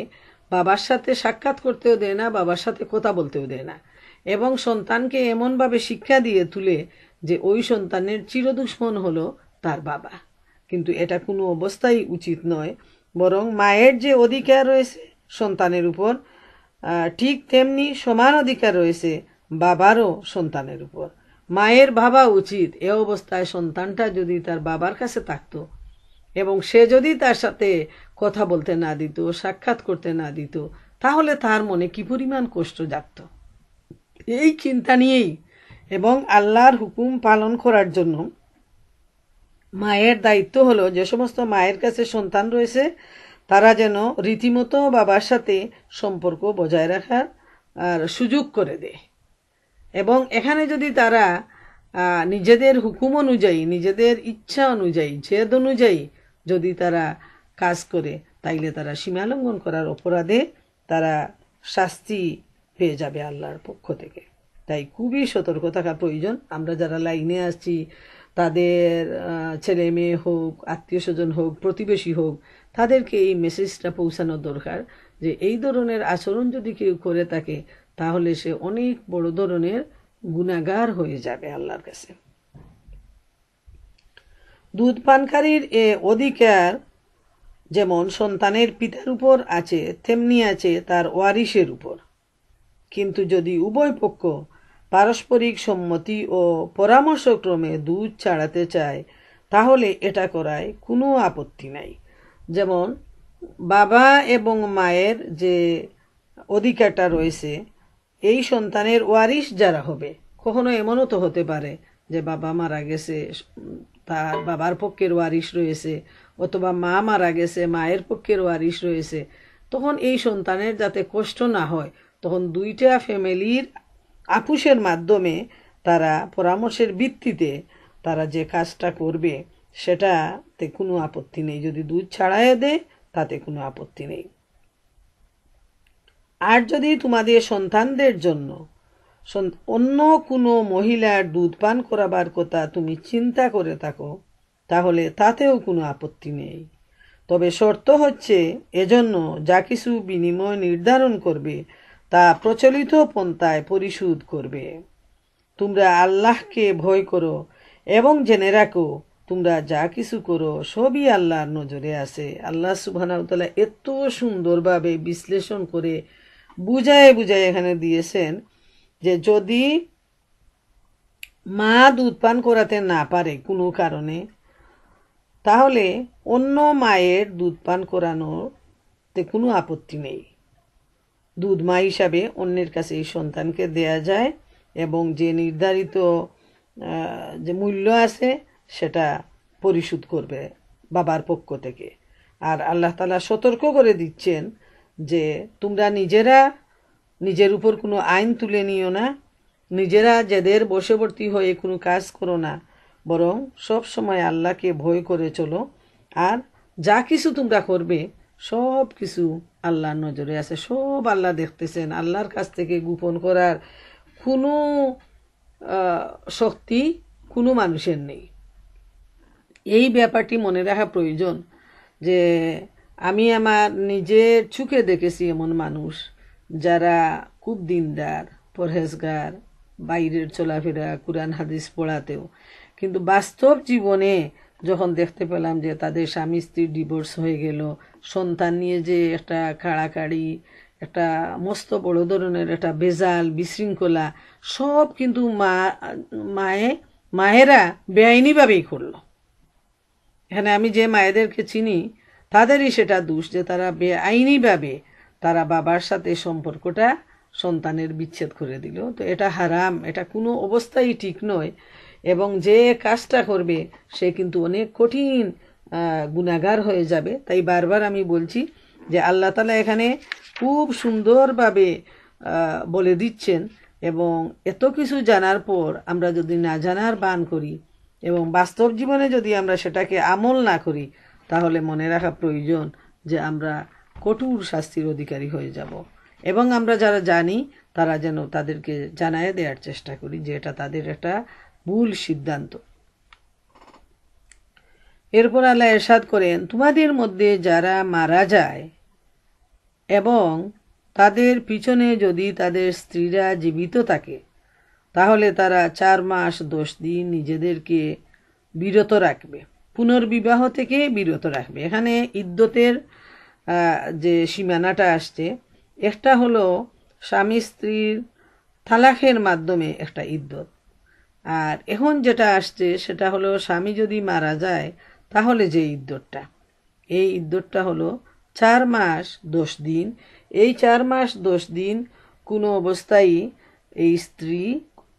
বাবার সাথে সাক্ষাৎ করতেও দেয় না, বাবার সাথে কথা বলতেও দেয় না, এবং সন্তানকে এমনভাবে শিক্ষা দিয়ে তুলে যে ওই সন্তানের চিরদুশ্মন হলো তার বাবা। কিন্তু এটা কোনো অবস্থায় উচিত নয়, বরং মায়ের যে অধিকার রয়েছে সন্তানের উপর, ঠিক তেমনি সমান অধিকার রয়েছে বাবারও সন্তানের উপর। মায়ের ভাবা উচিত এ অবস্থায় সন্তানটা যদি তার বাবার কাছে থাকতো এবং সে যদি তার সাথে কথা বলতে না দিত, সাক্ষাৎ করতে না দিত, তাহলে তার মনে কি পরিমাণ কষ্ট জাগত। এই চিন্তা নিয়েই এবং আল্লাহর হুকুম পালন করার জন্য মায়ের দায়িত্ব হলো যে সমস্ত মায়ের কাছে সন্তান রয়েছে তারা যেন রীতিমতো বাবার সাথে সম্পর্ক বজায় রাখার সুযোগ করে দেয়। এবং এখানে যদি তারা নিজেদের হুকুম অনুযায়ী, নিজেদের ইচ্ছা অনুযায়ী, জেদ অনুযায়ী যদি তারা কাজ করে, তাইলে তারা সীমালঙ্ঘন করার অপরাধে তারা শাস্তি পেয়ে যাবে আল্লাহর পক্ষ থেকে। তাই খুবই সতর্ক থাকা প্রয়োজন। আমরা যারা লাইনে আসছি, তাদের ছেলে মেয়ে হোক, আত্মীয় স্বজন হোক, প্রতিবেশী হোক, তাদেরকে এই মেসেজটা পৌঁছানো দরকার যে এই ধরনের আচরণ যদি কেউ করে থাকে তাহলে সে অনেক বড় ধরনের গুনাহগার হয়ে যাবে আল্লাহর কাছে। দুধ পানকারীর এ অধিকার যেমন সন্তানের পিতার উপর আছে, তেমনি আছে তার ওয়ারিশের উপর। কিন্তু যদি উভয় পক্ষ পারস্পরিক সম্মতি ও পরামর্শক্রমে দুধ ছাড়াতে চায় তাহলে এটা করায় কোনো আপত্তি নাই। যেমন বাবা এবং মায়ের যে অধিকারটা রয়েছে, এই সন্তানের ওয়ারিশ যারা হবে, কখনো এমনও তো হতে পারে যে বাবা মারা গেছে, তার বাবার পক্ষের ওয়ারিশ রয়েছে, অথবা মা মারা গেছে, মায়ের পক্ষের ওয়ারিশ রয়েছে। তখন এই সন্তানের যাতে কষ্ট না হয়, তখন দুইটা ফ্যামিলির আপুসের মাধ্যমে তারা পরামর্শের ভিত্তিতে তারা যে কাজটা করবে সেটাতে কোনো আপত্তি নেই। যদি দুধ ছাড়াইয়া দেয় তাতে কোনো আপত্তি নেই। আর যদি তোমাদের সন্তানদের জন্য অন্য কোনো মহিলার দুধ পান করাবার কথা তুমি চিন্তা করে থাকো তাহলে তাতেও কোনো আপত্তি নেই। তবে শর্ত হচ্ছে এজন্য যা কিছু বিনিময় নির্ধারণ করবে তা প্রচলিত পন্থায় পরিশোধ করবে। তোমরা আল্লাহকে ভয় করো এবং জেনে রাখো তোমরা যা কিছু করো সবই আল্লাহর নজরে আছে। আল্লাহ সুবহানাহু ওয়া তাআলা এত সুন্দরভাবে বিশ্লেষণ করে বুঝায় বুঝায় এখানে দিয়েছেন যে যদি মা দুধ পান করাতে না পারে কোনো কারণে, তাহলে অন্য মায়ের দুধ পান করানোতে কোনো আপত্তি নেই। দুধ মা হিসাবে অন্যের কাছে এই সন্তানকে দেয়া যায় এবং যে নির্ধারিত যে মূল্য আছে সেটা পরিশোধ করবে বাবার পক্ষ থেকে। আর আল্লাহ তাআলা সতর্ক করে দিচ্ছেন যে তোমরা নিজেরা নিজের উপর কোনো আইন তুলে নিও না, নিজেরা জেদের বশবর্তী হয়ে কোনো কাজ করো না, বরং সব সময় আল্লাহকে ভয় করে চলো। আর যা কিছু তোমরা করবে সব কিছু আল্লাহর নজরে আছে, সব আল্লাহ দেখতেছেন। আল্লাহর কাছ থেকে গোপন করার কোনো শক্তি কোনো মানুষের নেই। এই ব্যাপারটি মনে রাখা প্রয়োজন যে আমি আমার নিজের চোখে দেখেছি এমন মানুষ যারা খুব দিনদার, পরহেজগার, বাইরের চলাফেরা, কুরআন হাদিস পড়াতেও, কিন্তু বাস্তব জীবনে যখন দেখতে পেলাম যে তাদের স্বামী স্ত্রীর ডিভোর্স হয়ে গেল, সন্তান নিয়ে যে একটা কাড়াকাড়ি, একটা মস্ত বড় ধরনের একটা বেজাল বিশৃঙ্খলা, সব কিন্তু মায়েরা বেআইনিভাবেই করলো। এখানে আমি যে মায়েদেরকে চিনি তাদেরই সেটা দোষ যে তারা বেআইনিভাবে তারা বাবার সাথে সম্পর্কটা সন্তানের বিচ্ছেদ করে দিল। তো এটা হারাম, এটা কোনো অবস্থায় ঠিক নয়। এবং যে কাজটা করবে সে কিন্তু অনেক কঠিন গুনাহগার হয়ে যাবে। তাই বারবার আমি বলছি যে আল্লাহ তাআলা এখানে খুব সুন্দরভাবে বলে দিচ্ছেন, এবং এত কিছু জানার পর আমরা যদি না জানার ভান করি এবং বাস্তব জীবনে যদি আমরা সেটাকে আমল না করি, তাহলে মনে রাখা প্রয়োজন যে আমরা কঠোর শাস্তির অধিকারী হয়ে যাব। এবং আমরা যারা জানি তারা যেন তাদেরকে জানায় দেওয়ার চেষ্টা করি যে এটা তাদের একটা ভুল সিদ্ধান্ত। এরপর আল্লাহ ইরশাদ করেন, তোমাদের মধ্যে যারা মারা যায় এবং তাদের পিছনে যদি তাদের স্ত্রীরা জীবিত থাকে, তাহলে তারা 4 মাস 10 দিন নিজেদেরকে বিরত রাখবে, পুনর্বিবাহ থেকে বিরত রাখবে। এখানে ইদ্যতের যে সীমানাটা আসছে, একটা হলো স্বামী স্ত্রীর তালাকের মাধ্যমে একটা ইদ্যত, আর এখন যেটা আসছে সেটা হলো স্বামী যদি মারা যায় তাহলে যে ইদ্যতটা, এই ইদ্যতটা হলো 4 মাস 10 দিন। এই 4 মাস 10 দিন কোনো অবস্থায় এই স্ত্রী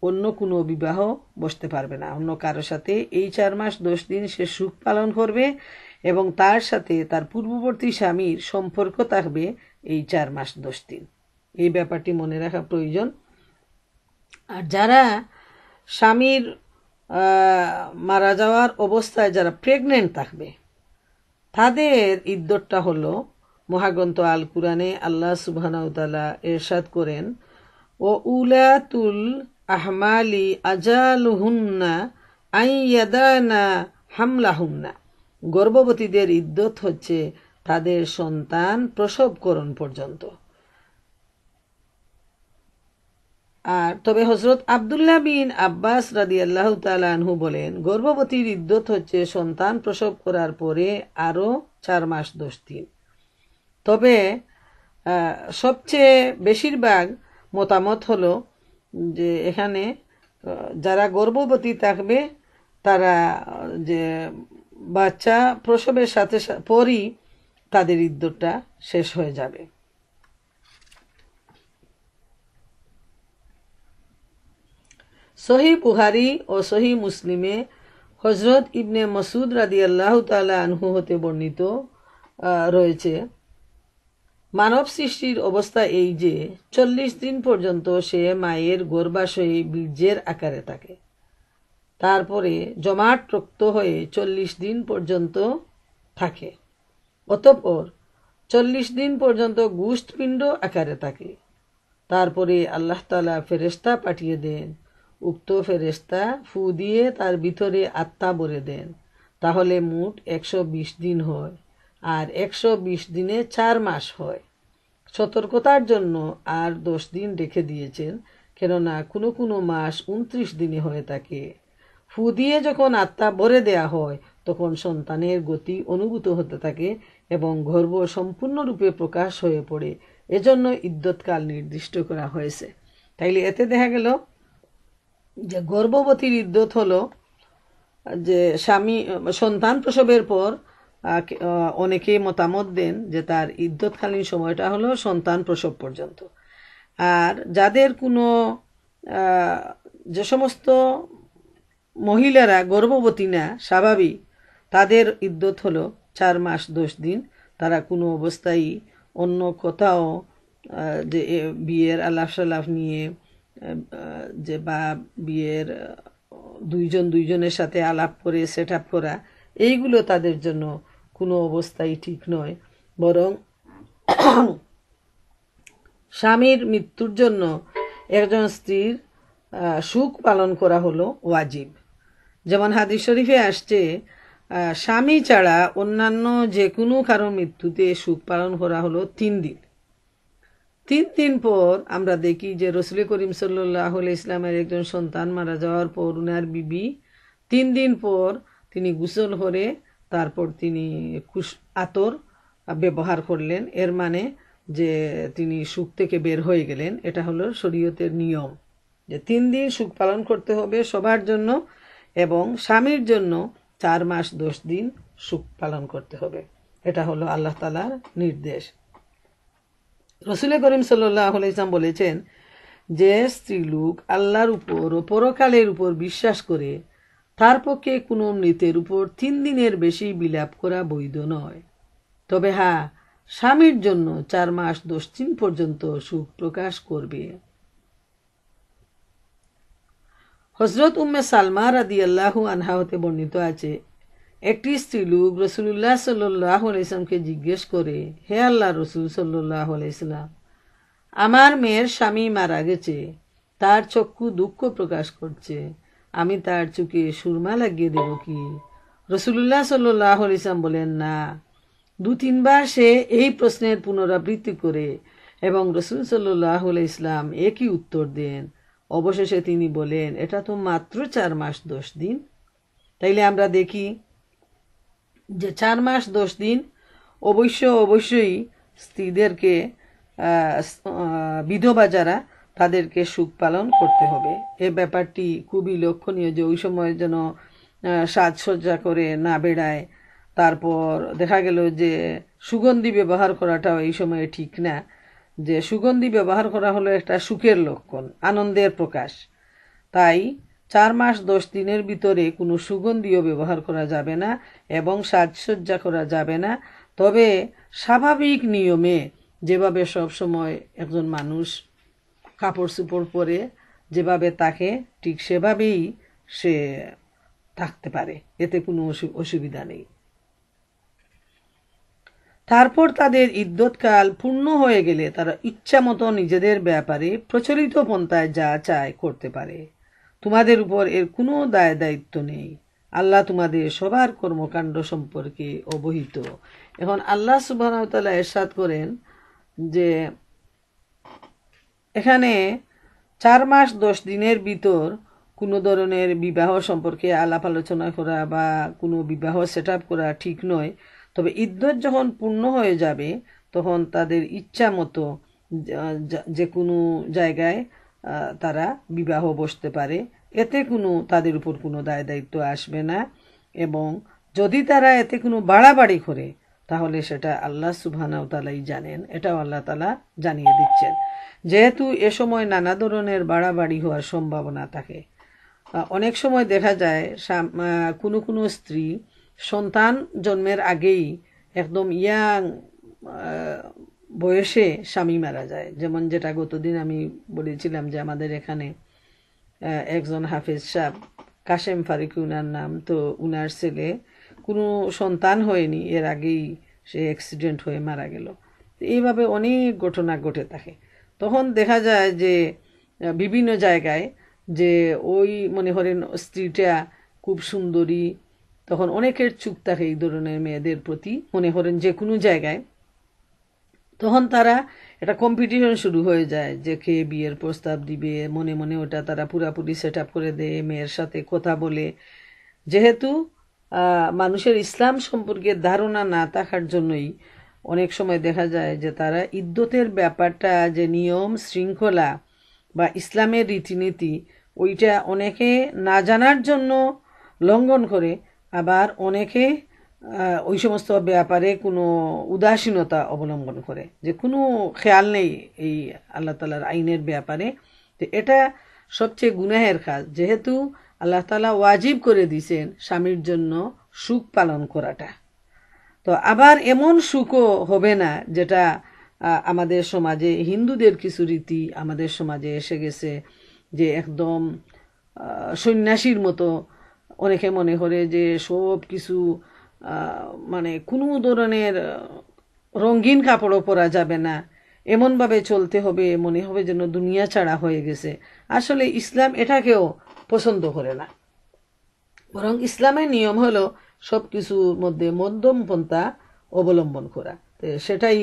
অন্য কোনো বিবাহ বসতে পারবে না অন্য কারোর সাথে। এই 4 মাস 10 দিন সে সুখ পালন করবে এবং তার সাথে তার পূর্ববর্তী স্বামীর সম্পর্ক থাকবে এই 4 মাস 10 দিন। এই ব্যাপারটি মনে রাখা প্রয়োজন। আর যারা স্বামীর মারা যাওয়ার অবস্থায় যারা প্রেগনেন্ট থাকবে, তাদের ইদ্যতটা হলো মহাগ্রন্থ আল কুরআনে আল্লাহ সুবহানাহু ওয়া তাআলা ইরশাদ করেন, ও উলাতুল আহমালি আজালুহুন্না আইয়াদানা হামলাহুন্না, গর্ভবতীদের ইদ্যত হচ্ছে তাদের সন্তান প্রসবকরণ পর্যন্ত। আর তবে হযরত আব্দুল্লাহ বিন আব্বাস রাদিয়াল্লাহু তাআলা আনহু বলেন, গর্ভবতীর ইদ্যত হচ্ছে সন্তান প্রসব করার পরে আরো 4 মাস 10 দিন। তবে সবচেয়ে বেশিরভাগ মতামত হলো যে এখানে যারা গর্ভবতী থাকবে তারা যে বাচ্চা প্রসবের সাথে পরই তাদের ইদ্যতটা শেষ হয়ে যাবে। সহিহ বুখারী ও সহিহ মুসলিমে হযরত ইবনে মাসউদ রাদিয়াল্লাহু তাআলা আনহু হতে বর্ণিত রয়েছে, মানব সৃষ্টির অবস্থা এই যে 40 দিন পর্যন্ত সে মায়ের গর্ভাশয়ে বীর্যের আকারে থাকে, তারপরে জমাট রক্ত হয়ে 40 দিন পর্যন্ত থাকে, অতঃপর 40 দিন পর্যন্ত গোশতপিণ্ড আকারে থাকে। তারপরে আল্লাহ তাআলা ফেরেশতা পাঠিয়ে দেন, উক্ত ফেরেশতা ফু দিয়ে তার ভিতরে আত্মা ভরে দেন, তাহলে মোট 120 দিন হয়, আর 120 দিনে 4 মাস হয়। সতর্কতার জন্য আর 10 দিন রেখে দিয়েছেন, কেননা কোনো কোনো মাস 29 দিনে হয়ে থাকে। ফু দিয়ে যখন আত্মা ভরে দেয়া হয় তখন সন্তানের গতি অনুভূত হতে থাকে এবং গর্ভ সম্পূর্ণরূপে প্রকাশ হয়ে পড়ে। এজন্য ইদ্যৎকাল নির্দিষ্ট করা হয়েছে। তাইলে এতে দেখা গেল যে গর্ভবতীর ইদ্যত হলো যে স্বামী সন্তান প্রসবের পর অনেকেই মতামত দেন যে তার ইদ্যৎকালীন সময়টা হলো সন্তান প্রসব পর্যন্ত। আর যাদের কোনো যে সমস্ত মহিলারা গর্ভবতী না স্বাভাবিক, তাদের ইদ্যত হলো 4 মাস 10 দিন। তারা কোনো অবস্থায় অন্য কোথাও যে বিয়ের আলাপ সালাপ নিয়ে যে বা বিয়ের দুইজনের সাথে আলাপ করে সেট আপ করা, এইগুলো তাদের জন্য কোনো অবস্থায় ঠিক নয়। বরং স্বামীর মৃত্যুর জন্য একজন স্ত্রীর সুখ পালন করা হলো ওয়াজিব। যেমন হাদিস শরীফে আসছে, স্বামী ছাড়া অন্যান্য যে কোনো কারো মৃত্যুতে সুখ পালন করা হলো 3 দিন। 3 দিন পর আমরা দেখি যে রসুল করিম সাল্লাল্লাহু আলাইহি ইসলামের একজন সন্তান মারা যাওয়ার পর উনার বিবি 3 দিন পর তিনি গোসল করে তারপর তিনি আতর ব্যবহার করলেন। এর মানে যে তিনি সুখ থেকে বের হয়ে গেলেন। এটা হলো শরীয়তের নিয়ম যে 3 দিন সুখ পালন করতে হবে সবার জন্য, এবং স্বামীর জন্য 4 মাস 10 দিন সুখ পালন করতে হবে। এটা হলো আল্লাহ তাআলার নির্দেশ। রসুল করিম সাল্লাল্লাহু আলাইহি ওয়াসাল্লাম বলেছেন যে স্ত্রীলোক আল্লাহর উপর ও পরকালের উপর বিশ্বাস করে তার পক্ষে কোনো মৃতের উপর 3 দিনের বেশি বিলাপ করা বৈধ নয়। তবে হ্যাঁ, স্বামীর জন্য 4 মাস 10 দিন পর্যন্ত সুখ প্রকাশ করবে। হযরত উম্মে সালমা রাদিয়াল্লাহু আনহা হতে বর্ণিত আছে, একটি স্ত্রীলোক রাসূলুল্লাহ সাল্লাল্লাহু আলাইহি ওয়াসাল্লামকে জিজ্ঞেস করে, হে আল্লাহর রাসূল সাল্লাল্লাহু আলাইহি ওয়াসাল্লাম, আমার মেয়ের স্বামী মারা গেছে, তার চক্ষু দুঃখ প্রকাশ করছে, আমি তার চোখে সুরমা লাগিয়ে দেব কি? রাসূলুল্লাহ সাল্লাল্লাহু আলাইহি ওয়াসাল্লাম বলেন, না। 2-3 বার সে এই প্রশ্নের পুনরাবৃত্তি করে এবং রাসূল সাল্লাল্লাহু আলাইহি ওয়াসাল্লাম একই উত্তর দেন। অবশেষে তিনি বলেন, এটা তো মাত্র 4 মাস 10 দিন। তাইলে আমরা দেখি যে 4 মাস 10 দিন অবশ্যই স্ত্রীদেরকে বিধবা যারা তাদেরকে সুখ পালন করতে হবে। এ ব্যাপারটি খুবই লক্ষণীয় যে ওই সময় যেন সাজসজ্জা করে না বেড়ায়। তারপর দেখা গেল যে সুগন্ধি ব্যবহার করাটাও এই সময়ে ঠিক না। যে সুগন্ধি ব্যবহার করা হলো একটা সুখের লক্ষণ, আনন্দের প্রকাশ। তাই 4 মাস 10 দিনের ভিতরে কোনো সুগন্ধিও ব্যবহার করা যাবে না এবং সাজসজ্জা করা যাবে না। তবে স্বাভাবিক নিয়মে যেভাবে সব সময় একজন মানুষ কাপড় চোপড় পরে যেভাবে থাকে ঠিক সেভাবেই সে থাকতে পারে, এতে কোনো অসুবিধা নেই। তারপর তাদের ইদ্যৎকাল পূর্ণ হয়ে গেলে তারা ইচ্ছা মতো নিজেদের ব্যাপারে প্রচলিত পন্থায় যা চায় করতে পারে। তোমাদের উপর এর কোনো দায়িত্ব নেই। আল্লাহ তোমাদের সবার কর্মকাণ্ড সম্পর্কে অবহিত। এখন আল্লাহ সুবহানাহু ওয়া তাআলা ইরশাদ করেন যে এখানে 4 মাস 10 দিনের ভিতর কোনো ধরনের বিবাহ সম্পর্কে আলাপ আলোচনা করা বা কোনো বিবাহ সেট আপ করা ঠিক নয়। তবে ইদ্যত যখন পূর্ণ হয়ে যাবে তখন তাদের ইচ্ছা মতো যে কোনো জায়গায় তারা বিবাহ বসতে পারে। এতে তাদের উপর কোনো দায়িত্ব আসবে না, এবং যদি তারা এতে কোনো বাড়াবাড়ি করে তাহলে সেটা আল্লাহ সুবহানাহু ওয়া তাআলাই জানেন। এটাও আল্লাহ তাআলা জানিয়ে দিচ্ছেন। যেহেতু এ সময় নানা ধরনের বাড়াবাড়ি হওয়ার সম্ভাবনা থাকে। অনেক সময় দেখা যায় কোনো স্ত্রী সন্তান জন্মের আগেই একদম ইয়াং বয়সে স্বামী মারা যায়। যেমন যেটা গতদিন আমি বলেছিলাম যে আমাদের এখানে একজন হাফেজ সাহেব, কাশেম ফারুকী উনার নাম, তো উনার ছেলে কোনো সন্তান হয়নি, এর আগেই সে অ্যাক্সিডেন্ট হয়ে মারা গেল। এইভাবে অনেক ঘটনা ঘটে থাকে। তখন দেখা যায় যে বিভিন্ন জায়গায় যে ওই মনে করেন স্ত্রীটা খুব সুন্দরী, তখন অনেকের চুপ থাকে এই ধরনের মেয়েদের প্রতি, মনে করেন যে কোনো জায়গায়। তখন তারা একটা কম্পিটিশন শুরু হয়ে যায় যে কে বিয়ের প্রস্তাব দিবে, মনে মনে ওটা তারা পুরাপুরি সেট আপ করে দেয়, মেয়ের সাথে কথা বলে। যেহেতু মানুষের ইসলাম সম্পর্কে ধারণা না থাকার জন্যই অনেক সময় দেখা যায় যে তারা ইদ্যতের ব্যাপারটা, যে নিয়ম শৃঙ্খলা বা ইসলামের রীতিনীতি, ওইটা অনেকে না জানার জন্য লঙ্ঘন করে, আবার অনেকে ওই সমস্ত ব্যাপারে কোনো উদাসীনতা অবলম্বন করে, যে কোনো খেয়াল নেই এই আল্লাহ তালার আইনের ব্যাপারে। তো এটা সবচেয়ে গুনাহের কাজ, যেহেতু আল্লাহ তালা ওয়াজিব করে দিয়েছেন স্বামীর জন্য সুখ পালন করাটা। তো আবার এমন সুখও হবে না যেটা আমাদের সমাজে, হিন্দুদের কিছু রীতি আমাদের সমাজে এসে গেছে, যে একদম সন্ন্যাসীর মতো অনেকে মনে করে যে সব কিছু মানে কোনো ধরনের রঙিন কাপড়ও পরা যাবে না, এমনভাবে চলতে হবে, মনে হবে যেন দুনিয়া ছাড়া হয়ে গেছে। আসলে ইসলাম এটাকেও পছন্দ করে না, বরং ইসলামের নিয়ম হলো সব কিছুর মধ্যে মধ্যম পন্থা অবলম্বন করা। তো সেটাই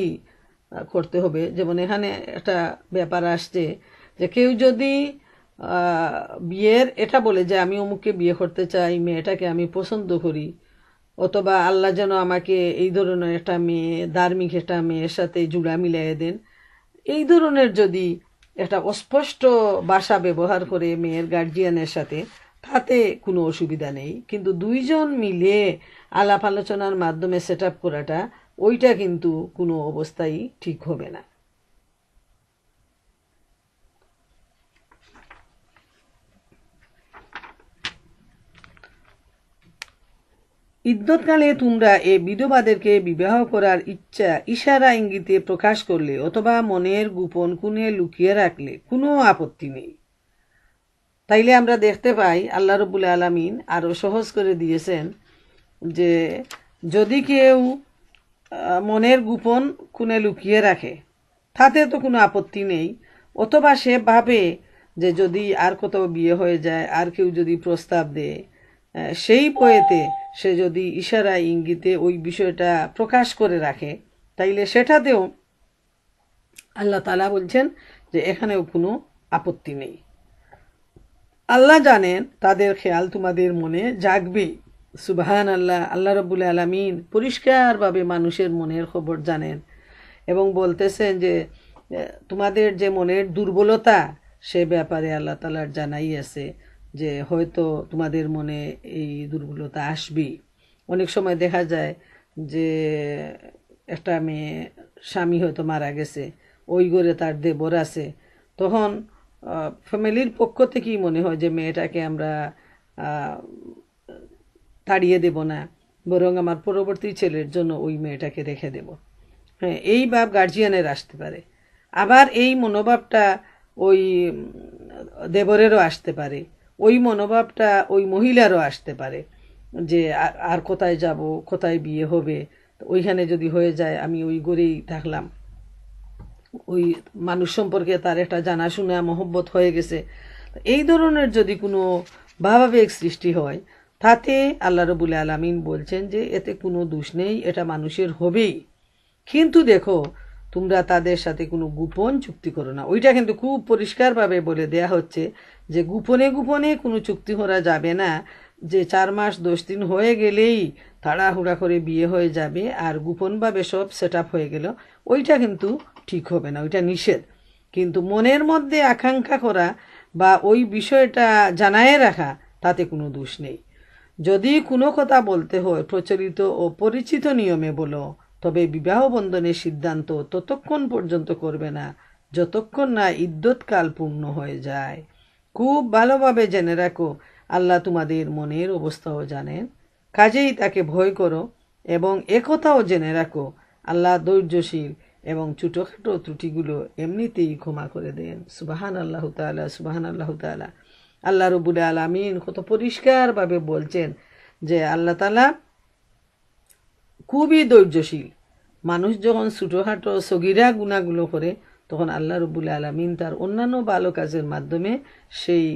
করতে হবে। যেমন এখানে একটা ব্যাপার আসছে যে কেউ যদি বিয়ের এটা বলে যে আমি অমুককে বিয়ে করতে চাই, মেয়েটাকে আমি পছন্দ করি, অথবা আল্লাহ যেন আমাকে এই ধরনের একটা মেয়ে, ধার্মিক একটা মেয়ের সাথে জুড়া মিলিয়ে দেন, এই ধরনের যদি একটা অস্পষ্ট ভাষা ব্যবহার করে মেয়ের গার্জিয়ানের সাথে, তাতে কোনো অসুবিধা নেই। কিন্তু দুইজন মিলে আলাপ আলোচনার মাধ্যমে সেট আপ করাটা, ওইটা কিন্তু কোনো অবস্থায় ঠিক হবে না। ইদ্যৎকালে তোমরা এ বিধবাদেরকে বিবাহ করার ইচ্ছা ইশারা ইঙ্গিতে প্রকাশ করলে অথবা মনের গোপন কোণে লুকিয়ে রাখলে কোনো আপত্তি নেই। তাইলে আমরা দেখতে পাই আল্লাহ রব্বুল আলামিন আরো সহজ করে দিয়েছেন যে যদি কেউ মনের গোপন কোণে লুকিয়ে রাখে তাতে তো কোনো আপত্তি নেই, অথবা সে ভাবে যে যদি আর কোথাও বিয়ে হয়ে যায়, আর কেউ যদি প্রস্তাব দেয়, সেই বয়েতে সে যদি ইশারা ইঙ্গিতে ওই বিষয়টা প্রকাশ করে রাখে, তাইলে সেটাতেও আল্লাহ তাআলা বলছেন যে এখানেও কোনো আপত্তি নেই। আল্লাহ জানেন তাদের খেয়াল তোমাদের মনে জাগবে। সুবহান আল্লাহ। আল্লাহ রাব্বুল আলামিন পরিষ্কারভাবে মানুষের মনের খবর জানেন এবং বলতেছেন যে তোমাদের যে মনের দুর্বলতা, সে ব্যাপারে আল্লাহ তাআলার জানাই আছে যে হয়তো তোমাদের মনে এই দুর্বলতা আসবেই। অনেক সময় দেখা যায় যে একটা মেয়ে, স্বামী হয়তো মারা গেছে, ওই ঘরে তার দেবর আছে, তখন ফ্যামিলির পক্ষ থেকেই মনে হয় যে মেয়েটাকে আমরা তাড়িয়ে দেব না, বরং আমার পরবর্তী ছেলের জন্য ওই মেয়েটাকে রেখে দেব। হ্যাঁ, এই ভাব গার্জিয়ানের আসতে পারে। আবার এই মনোভাবটা ওই দেবরেরও আসতে পারে, ওই মনোভাবটা ওই মহিলারও আসতে পারে যে আর কোথায় যাব, কোথায় বিয়ে হবে, ওইখানে যদি হয়ে যায় আমি ওই ঘরেই থাকলাম। ওই মানুষ সম্পর্কে তার একটা জানাশোনা মহব্বত হয়ে গেছে। এই ধরনের যদি কোনো ভাবাবেগ সৃষ্টি হয়, তাতে আল্লাহ রাব্বুল আলামিন বলছেন যে এতে কোনো দোষ নেই, এটা মানুষের হবেই। কিন্তু দেখো তোমরা তাদের সাথে কোনো গোপন চুক্তি করো না। ওইটা কিন্তু খুব পরিষ্কারভাবে বলে দেয়া হচ্ছে যে গোপনে গোপনে কোনো চুক্তি করা যাবে না, যে 4 মাস 10 দিন হয়ে গেলেই তাড়াহুড়া করে বিয়ে হয়ে যাবে আর গোপনভাবে সব সেট আপ হয়ে গেল, ওইটা কিন্তু ঠিক হবে না, ওইটা নিষেধ। কিন্তু মনের মধ্যে আকাঙ্ক্ষা করা বা ওই বিষয়টা জানায়ে রাখা, তাতে কোনো দোষ নেই। যদি কোনো কথা বলতে হয় প্রচলিত ও পরিচিত নিয়মে বলো, তবে বিবাহ বন্ধনের সিদ্ধান্ত ততক্ষণ পর্যন্ত করবে না যতক্ষণ না ইদ্যৎকাল পূর্ণ হয়ে যায়। খুব ভালোভাবে জেনে রাখো আল্লাহ তোমাদের মনের অবস্থাও জানেন, কাজেই তাকে ভয় করো এবং একথাও জেনে রাখো আল্লাহ ধৈর্যশীল এবং ছোটখাটো ত্রুটিগুলো এমনিতেই ক্ষমা করে দেন। সুবহান আল্লাহ তাআলা, সুবহান আল্লাহ তাআলা। আল্লাহ রাব্বুল আলামিন কত পরিষ্কারভাবে বলছেন যে আল্লাহ তাআলা খুবই ধৈর্যশীল। মানুষ যখন ছোটখাটো সগীরা গুনাহগুলো করে, তখন আল্লাহ রাব্বুল আলামিন তার অন্যান্য ভালো কাজের মাধ্যমে সেই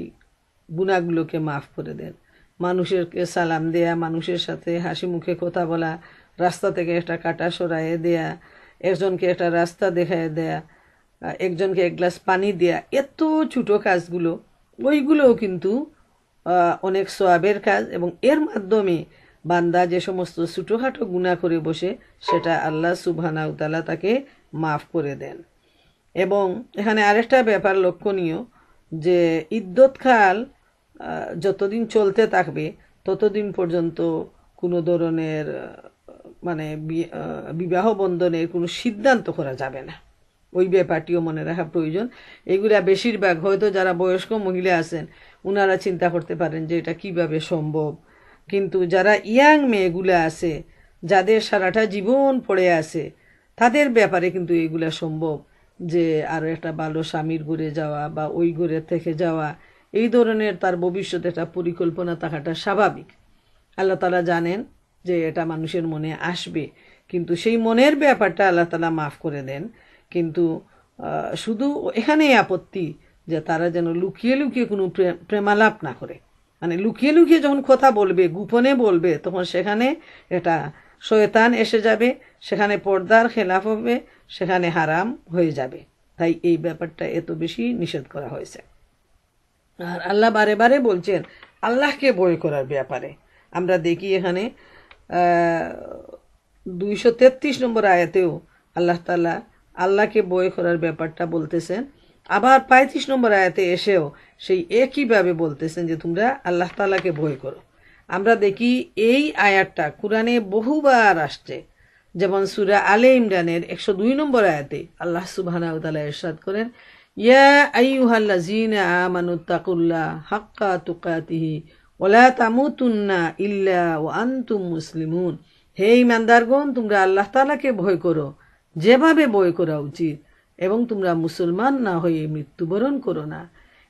গুনাহগুলোকে মাফ করে দেন। মানুষেরকে সালাম দেয়া, মানুষের সাথে হাসি মুখে কথা বলা, রাস্তা থেকে একটা কাঁটা সরাইয়ে দেয়া, একজনকে একটা রাস্তা দেখায় দেয়া, একজনকে এক গ্লাস পানি দেয়া, এত ছোট কাজগুলো, ওইগুলোও কিন্তু অনেক সওয়াবের কাজ, এবং এর মাধ্যমে বান্দা যে সমস্ত ছোটোখাটো গুনাহ করে বসে সেটা আল্লাহ সুবহানাহু ওয়া তাআলা তাকে মাফ করে দেন। এবং এখানে আরেকটা ব্যাপার লক্ষণীয়, যে ইদ্যতকাল যতদিন চলতে থাকবে ততদিন পর্যন্ত কোনো ধরনের মানে বিবাহ বন্ধনের কোনো সিদ্ধান্ত করা যাবে না। ওই ব্যাপারটিও মনে রাখা প্রয়োজন। এগুলা বেশিরভাগ হয়তো যারা বয়স্ক মহিলা আছেন ওনারা চিন্তা করতে পারেন যে এটা কিভাবে সম্ভব, কিন্তু যারা ইয়াং মেয়েগুলা আছে, যাদের সারাটা জীবন পড়ে আছে, তাদের ব্যাপারে কিন্তু এগুলা সম্ভব, যে আরও একটা ভালো স্বামীর ঘুরে যাওয়া বা ওই ঘুরে থেকে যাওয়া, এই ধরনের তার ভবিষ্যতে একটা পরিকল্পনা থাকাটা স্বাভাবিক। আল্লাহ তাআলা জানেন যে এটা মানুষের মনে আসবে, কিন্তু সেই মনের ব্যাপারটা আল্লাহ তাআলা মাফ করে দেন। কিন্তু শুধু এখানেই আপত্তি যে তারা যেন লুকিয়ে লুকিয়ে কোনো প্রেমালাপ না করে। মানে লুকিয়ে লুকিয়ে যখন কথা বলবে, গোপনে বলবে, তখন সেখানে এটা শয়তান এসে যাবে, সেখানে পর্দার খেলাফ হবে, সেখানে হারাম হয়ে যাবে। তাই এই ব্যাপারটা এত বেশি নিষেধ করা হয়েছে। আর আল্লাহ বারে বারে বলছেন আল্লাহকে ভয় করার ব্যাপারে। আমরা দেখি এখানে 233 নম্বর আয়াতেও আল্লাহ তাআলা আল্লাহকে ভয় করার ব্যাপারটা বলতেছেন। আবার 35 নম্বর আয়াতে এসেও সেই একইভাবে বলতেছেন যে তোমরা আল্লাহ তাআলাকে ভয় করো। আমরা দেখি এই আয়াতটা কোরআনে বহুবার আসছে, যেমন সূরা আলে ইমরানের 102 নম্বর আয়াতে আল্লাহ সুবহানাহু ওয়া তাআলা ইরশাদ করেন, ইয়া আইয়ুহাল্লাযীনা আমানুত্তাকুল্লাহ হাক্কা তুকাতিহি ওয়া লা তামুতুন্না ইল্লা ওয়া আনতুম মুসলিমুন। হে ঈমানদারগণ, তোমরা আল্লাহ তাআলাকে ভয় করো যেভাবে ভয় করা উচিত, এবং তোমরা মুসলমান না হয়ে মৃত্যুবরণ করো না।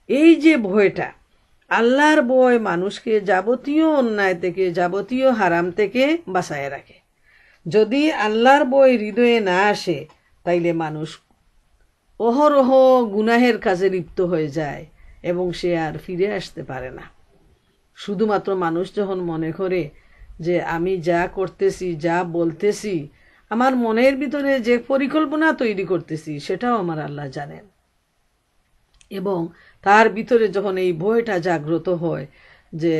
এই যে ভয়টা, আল্লাহর ভয় মানুষকে যাবতীয় অন্যায় থেকে, যাবতীয় হারাম থেকে বাঁচায় রাখে। যদি আল্লাহর ভয় হৃদয়ে না আসে, তাইলে মানুষ অহরহ গুনাহের কাজে লিপ্ত হয়ে যায় এবং সে আর ফিরে আসতে পারে না। শুধুমাত্র মানুষ যখন মনে করে যে আমি যা করতেছি, যা বলতেছি, আমার মনের ভিতরে যে পরিকল্পনা তৈরি করতেছি সেটাও আমার আল্লাহ জানেন, এবং তার ভিতরে যখন এই ভয়টা জাগ্রত হয় যে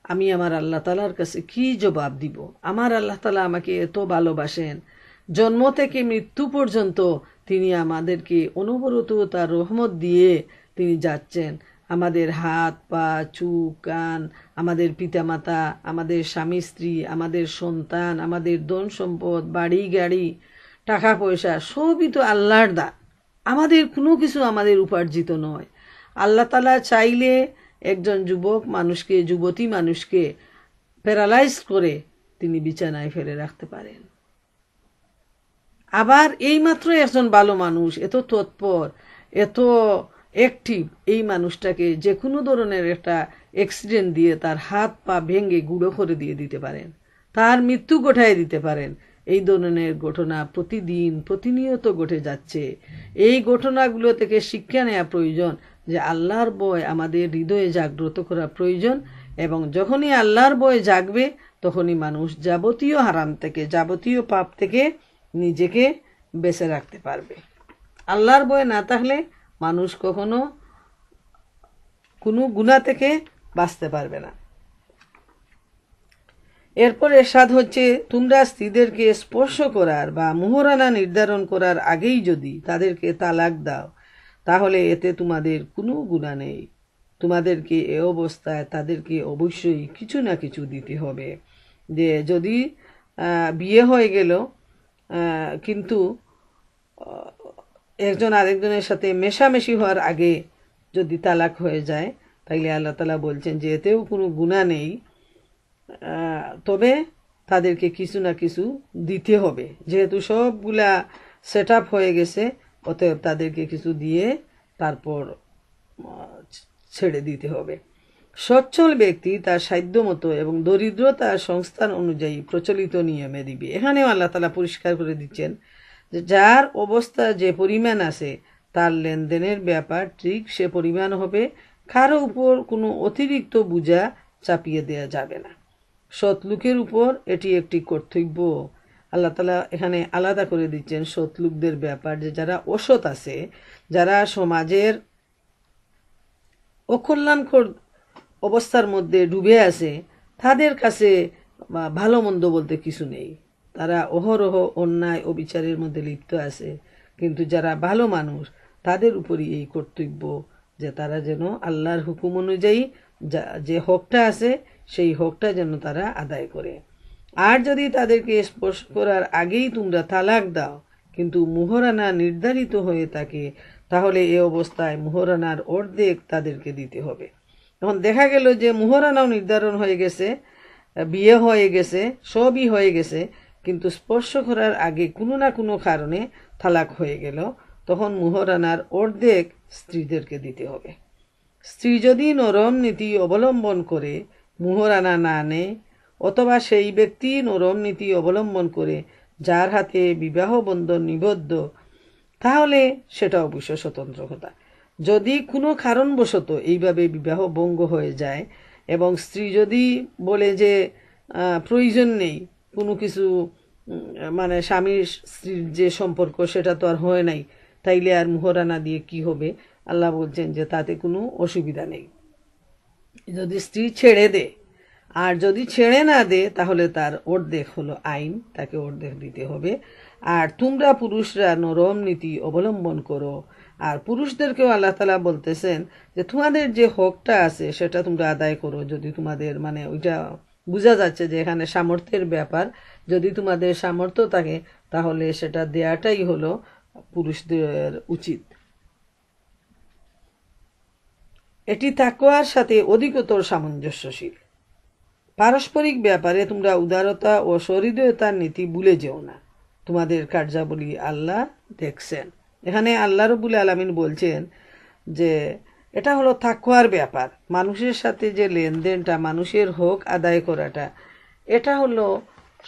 আমি আমার আল্লাহ তাআলার কাছে কি জবাব দিব, আমার আল্লাহ তাআলা আমাকে এত ভালোবাসেন, জন্ম থেকে মৃত্যু পর্যন্ত তিনি আমাদেরকে অনবরত তার রহমত দিয়ে তিনি যাচ্ছেন। আমাদের হাত পা চোখ কান, আমাদের পিতামাতা, আমাদের স্বামী স্ত্রী, আমাদের সন্তান, আমাদের ধন সম্পদ, বাড়ি গাড়ি, টাকা পয়সা, সবই তো আল্লাহর দান। আমাদের কোনো কিছু আমাদের উপার্জিত নয়। আল্লাহ তাআলা চাইলে একজন যুবক মানুষকে, যুবতী মানুষকে প্যারালাইজ করে তিনি বিছানায় ফেলে রাখতে পারেন। আবার এইমাত্র একজন ভালো মানুষ, এত তৎপর, এত অ্যাক্টিভ, এই মানুষটাকে যে কোনো ধরনের একটা অ্যাক্সিডেন্ট দিয়ে তার হাত পা ভেঙে গুঁড়ো করে দিয়ে দিতে পারেন, তার মৃত্যু ঘটায় দিতে পারেন। এই ধরনের ঘটনা প্রতিদিন প্রতিনিয়ত ঘটে যাচ্ছে। এই ঘটনাগুলো থেকে শিক্ষা নেওয়া প্রয়োজন, যে আল্লাহর ভয় আমাদের হৃদয়ে জাগ্রত করা প্রয়োজন, এবং যখনই আল্লাহর ভয় জাগবে তখনই মানুষ যাবতীয় হারাম থেকে, যাবতীয় পাপ থেকে নিজেকে বেঁচে রাখতে পারবে। আল্লাহর ভয় না থাকলে মানুষ কখনো কোনো গুনাহ থেকে বাঁচতে পারবে না। এরপর এরশাদ হচ্ছে, তোমরা স্ত্রীদেরকে স্পর্শ করার বা মোহরানা নির্ধারণ করার আগেই যদি তাদেরকে তালাক দাও, তাহলে এতে তোমাদের কোনো গুনাহ নেই। তোমাদেরকে এ অবস্থায় তাদেরকে অবশ্যই কিছু না কিছু দিতে হবে। যে যদি বিয়ে হয়ে গেল কিন্তু একজন আরেকজনের সাথে মেশামেশি হওয়ার আগে যদি তালাক হয়ে যায়, তাইলে আল্লাহ তাআলা বলছেন যে এতেও কোনো গুনাহ নেই, তবে তাদেরকে কিছু না কিছু দিতে হবে। যেহেতু সবগুলা সেট আপ হয়ে গেছে, অতএব তাদেরকে কিছু দিয়ে তারপর ছেড়ে দিতে হবে। সচ্ছল ব্যক্তি তার সাধ্য মতো এবং দরিদ্র তার সংস্থান অনুযায়ী প্রচলিত নিয়মে দিবে। এখানেও আল্লাহ তাআলা পরিষ্কার করে দিচ্ছেন যে যার অবস্থা যে পরিমাণ আছে তার লেনদেনের ব্যাপার ঠিক সে পরিমাণ হবে, কারো উপর কোনো অতিরিক্ত বোঝা চাপিয়ে দেওয়া যাবে না। সৎ লোকের উপর এটি একটি কর্তব্য। আল্লাহ তাআলা এখানে আলাদা করে দিচ্ছেন সৎ লোকদের ব্যাপার, যে যারা অসৎ আছে, যারা সমাজের অকল্যাণকর অবস্থার মধ্যে ডুবে আছে, তাদের কাছে ভালো মন্দ বলতে কিছু নেই। তারা অহরহ অন্যায় ও বিচারের মধ্যে লিপ্ত আছে, কিন্তু যারা ভালো মানুষ তাদের উপরই এই কর্তব্য যে তারা যেন আল্লাহর হুকুম অনুযায়ী যে হকটা আছে সেই হকটা যেন তারা আদায় করে। আর যদি তাদেরকে স্পর্শ করার আগেই তোমরা তালাক দাও কিন্তু মুহরানা নির্ধারিত হয়ে থাকে, তাহলে এ অবস্থায় মুহরানার অর্ধেক তাদেরকে দিতে হবে। এখন দেখা গেল যে মুহরানাও নির্ধারণ হয়ে গেছে, বিয়ে হয়ে গেছে, সবই হয়ে গেছে, কিন্তু স্পর্শ করার আগে কোনো না কোনো কারণে তালাক হয়ে গেল, তখন মুহরানার অর্ধেক স্ত্রীদেরকে দিতে হবে। স্ত্রী যদি নরম নীতি অবলম্বন করে মুহরানা না নেয়, অথবা সেই ব্যক্তি নরম নীতি অবলম্বন করে যার হাতে বিবাহ বন্ধন নিবদ্ধ, তাহলে সেটা অবশ্য স্বতন্ত্র কথা। যদি কোনো কারণবশত এইভাবে বিবাহ ভঙ্গ হয়ে যায় এবং স্ত্রী যদি বলে যে প্রয়োজন নেই কোনো কিছু, মানে স্বামী স্ত্রীর যে সম্পর্ক সেটা তো আর হয় নাই, তাইলে আর মুহরানা দিয়ে কি হবে? আল্লাহ বলছেন যে তাতে কোনো অসুবিধা নেই যদি স্ত্রী ছেড়ে দে। আর যদি ছেড়ে না দে তাহলে তার অর্ধেক হলো আইন, তাকে অর্ধেক দিতে হবে। আর তোমরা পুরুষরা নরম নীতি অবলম্বন করো। আর পুরুষদেরকেও আল্লাহ তাআলা বলতেছেন যে তোমাদের যে হকটা আছে সেটা তোমরা আদায় করো। যদি তোমাদের মানে ওইটা বোঝা যাচ্ছে যে এখানে সামর্থ্যের ব্যাপার, যদি তোমাদের সামর্থ্য থাকে তাহলে সেটা দেয়াটাই হলো পুরুষদের উচিত। এটি তাকওয়ার সাথে অধিকতর সামঞ্জস্যশীল। পারস্পরিক ব্যাপারে তোমরা উদারতা ও সহৃদয়তার নীতি ভুলে যেও না। তোমাদের কার্যাবলী আল্লাহ দেখছেন। এখানে আল্লাহ রাব্বুল আলামিন বলছেন যে এটা হলো তাকওয়ার ব্যাপার। মানুষের সাথে যে লেনদেনটা, মানুষের হক আদায় করাটা, এটা হলো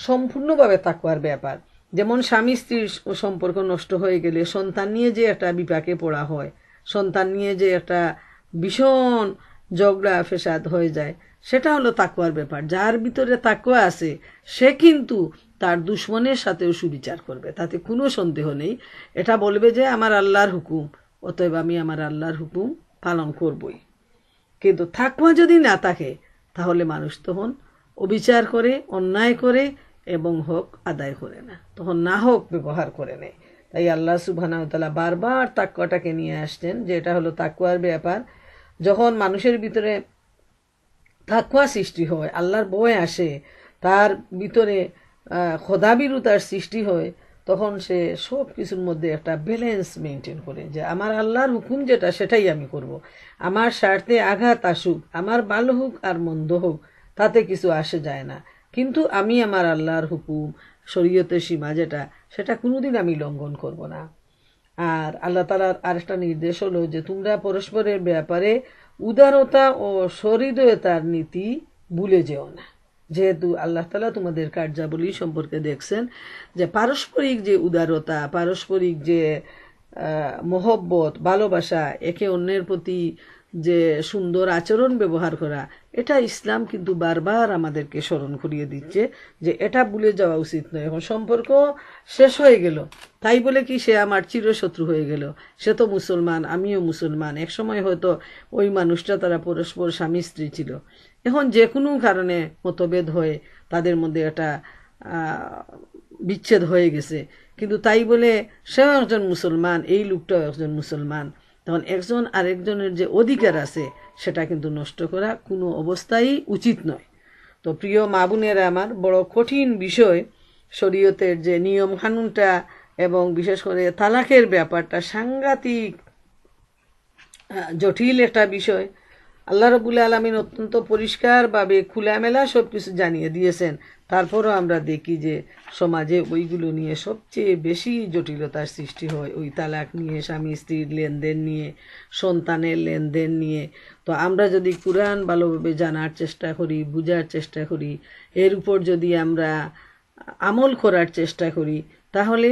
সম্পূর্ণভাবে তাকওয়ার ব্যাপার। যেমন স্বামী স্ত্রীর সম্পর্ক নষ্ট হয়ে গেলে সন্তান নিয়ে যে একটা বিপাকে পড়া হয়, সন্তান নিয়ে যে একটা ভীষণ ঝগড়া ফেসাদ হয়ে যায়, সেটা হলো তাকওয়ার ব্যাপার। যার ভিতরে তাকওয়া আছে সে কিন্তু তার দুশ্মনের সাথেও সুবিচার করবে, তাতে কোনো সন্দেহ নেই। এটা বলবে যে আমার আল্লাহর হুকুম, অতএব আমি আমার আল্লাহর হুকুম পালন করবই। কিন্তু তাকওয়া যদি না থাকে তাহলে মানুষ তখন অবিচার করে, অন্যায় করে এবং হক আদায় করে না, তখন না হক ব্যবহার করে নেয়। তাই আল্লাহ সুবহানাহু ওয়া তাআলা বারবার তাকওয়াটাকে নিয়ে আসছেন যে এটা হলো তাকওয়ার ব্যাপার। যখন মানুষের ভিতরে তাকওয়া সৃষ্টি হয়, আল্লাহর ভয় আসে, তার ভিতরে খোদাবিরুতার সৃষ্টি হয়, তখন সে সব কিছুর মধ্যে একটা ব্যালেন্স মেনটেন করে যে আমার আল্লাহর হুকুম যেটা সেটাই আমি করব। আমার স্বার্থে আঘাত আসুক, আমার ভালো হোক আর মন্দ হোক, তাতে কিছু আসে যায় না, কিন্তু আমি আমার আল্লাহর হুকুম, শরীয়তের সীমা যেটা, সেটা কোনোদিন আমি লঙ্ঘন করব না। আর আল্লাহ তাআলার আরেকটা নির্দেশ হলো যে তোমরা পরস্পরের ব্যাপারে উদারতা ও সহৃদয়তার নীতি ভুলে যেও না। যেহেতু আল্লাহ তাআলা তোমাদের কার্যাবলী সম্পর্কে দেখছেন যে পারস্পরিক যে উদারতা, পারস্পরিক যে মহব্বত, ভালোবাসা, একে অন্যের প্রতি যে সুন্দর আচরণ ব্যবহার করা, এটা ইসলাম কিন্তু বারবার আমাদেরকে স্মরণ করিয়ে দিচ্ছে যে এটা ভুলে যাওয়া উচিত নয়। এখন সম্পর্ক শেষ হয়ে গেল, তাই বলে কি সে আমার চিরশত্রু হয়ে গেল? সে তো মুসলমান, আমিও মুসলমান। এক সময় হয়তো ওই মানুষটা, তারা পরস্পর স্বামী স্ত্রী ছিল, এখন যে কোনো কারণে মতভেদ হয়ে তাদের মধ্যে একটা বিচ্ছেদ হয়ে গেছে, কিন্তু তাই বলে সেও একজন মুসলমান, এই লোকটাও একজন মুসলমান, তখন একজন আরেকজনের যে অধিকার আছে সেটা কিন্তু নষ্ট করা কোনো অবস্থায় উচিত নয়। তো প্রিয় মা বোনেরা আমার, বড় কঠিন বিষয় শরীয়তের যে নিয়ম কানুনটা, এবং বিশেষ করে তালাকের ব্যাপারটা সাংঘাতিক জটিল একটা বিষয়। আল্লাহ রাব্বুল আলামিন অত্যন্ত পরিষ্কারভাবে খোলামেলা সব কিছু জানিয়ে দিয়েছেন, তারপরও আমরা দেখি যে সমাজে ওইগুলো নিয়ে সবচেয়ে বেশি জটিলতার সৃষ্টি হয়, ওই তালাক নিয়ে, স্বামী স্ত্রীর লেনদেন নিয়ে, সন্তানের লেনদেন নিয়ে। তো আমরা যদি কুরআন ভালোভাবে জানার চেষ্টা করি, বুঝার চেষ্টা করি, এর উপর যদি আমরা আমল করার চেষ্টা করি, তাহলে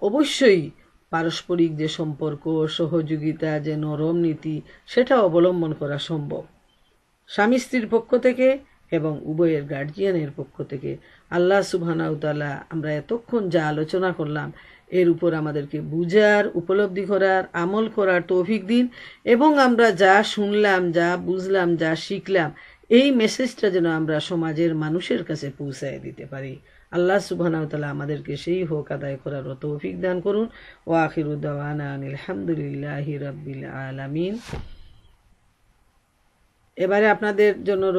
অবশ্যই পারস্পরিক যে সম্পর্ক, সহযোগিতা, যে নরম নীতি, সেটা অবলম্বন করা সম্ভব। স্বামী স্ত্রীর পক্ষ থেকে এবং উভয়ের গার্জিয়ানের পক্ষ থেকে। আল্লাহ সুবহানাহু তাআলা আমরা এতক্ষণ যা আলোচনা করলাম এর উপর আমাদেরকে বুঝার, উপলব্ধি করার, আমল করার তৌফিক দিন এবং আমরা যা শুনলাম, যা বুঝলাম, যা শিখলাম এই মেসেজটা যেন আমরা সমাজের মানুষের কাছে পৌঁছায় দিতে পারি। আল্লাহ সুবহানাহু ওয়া তাআলা আমাদেরকে সেই হক আদায় করার তৌফিক দান করুন। ওয়া আখিরু দাওয়ানা আনিল হামদুলিল্লাহি রাব্বিল আলামিন। এবারে আপনাদের জন্য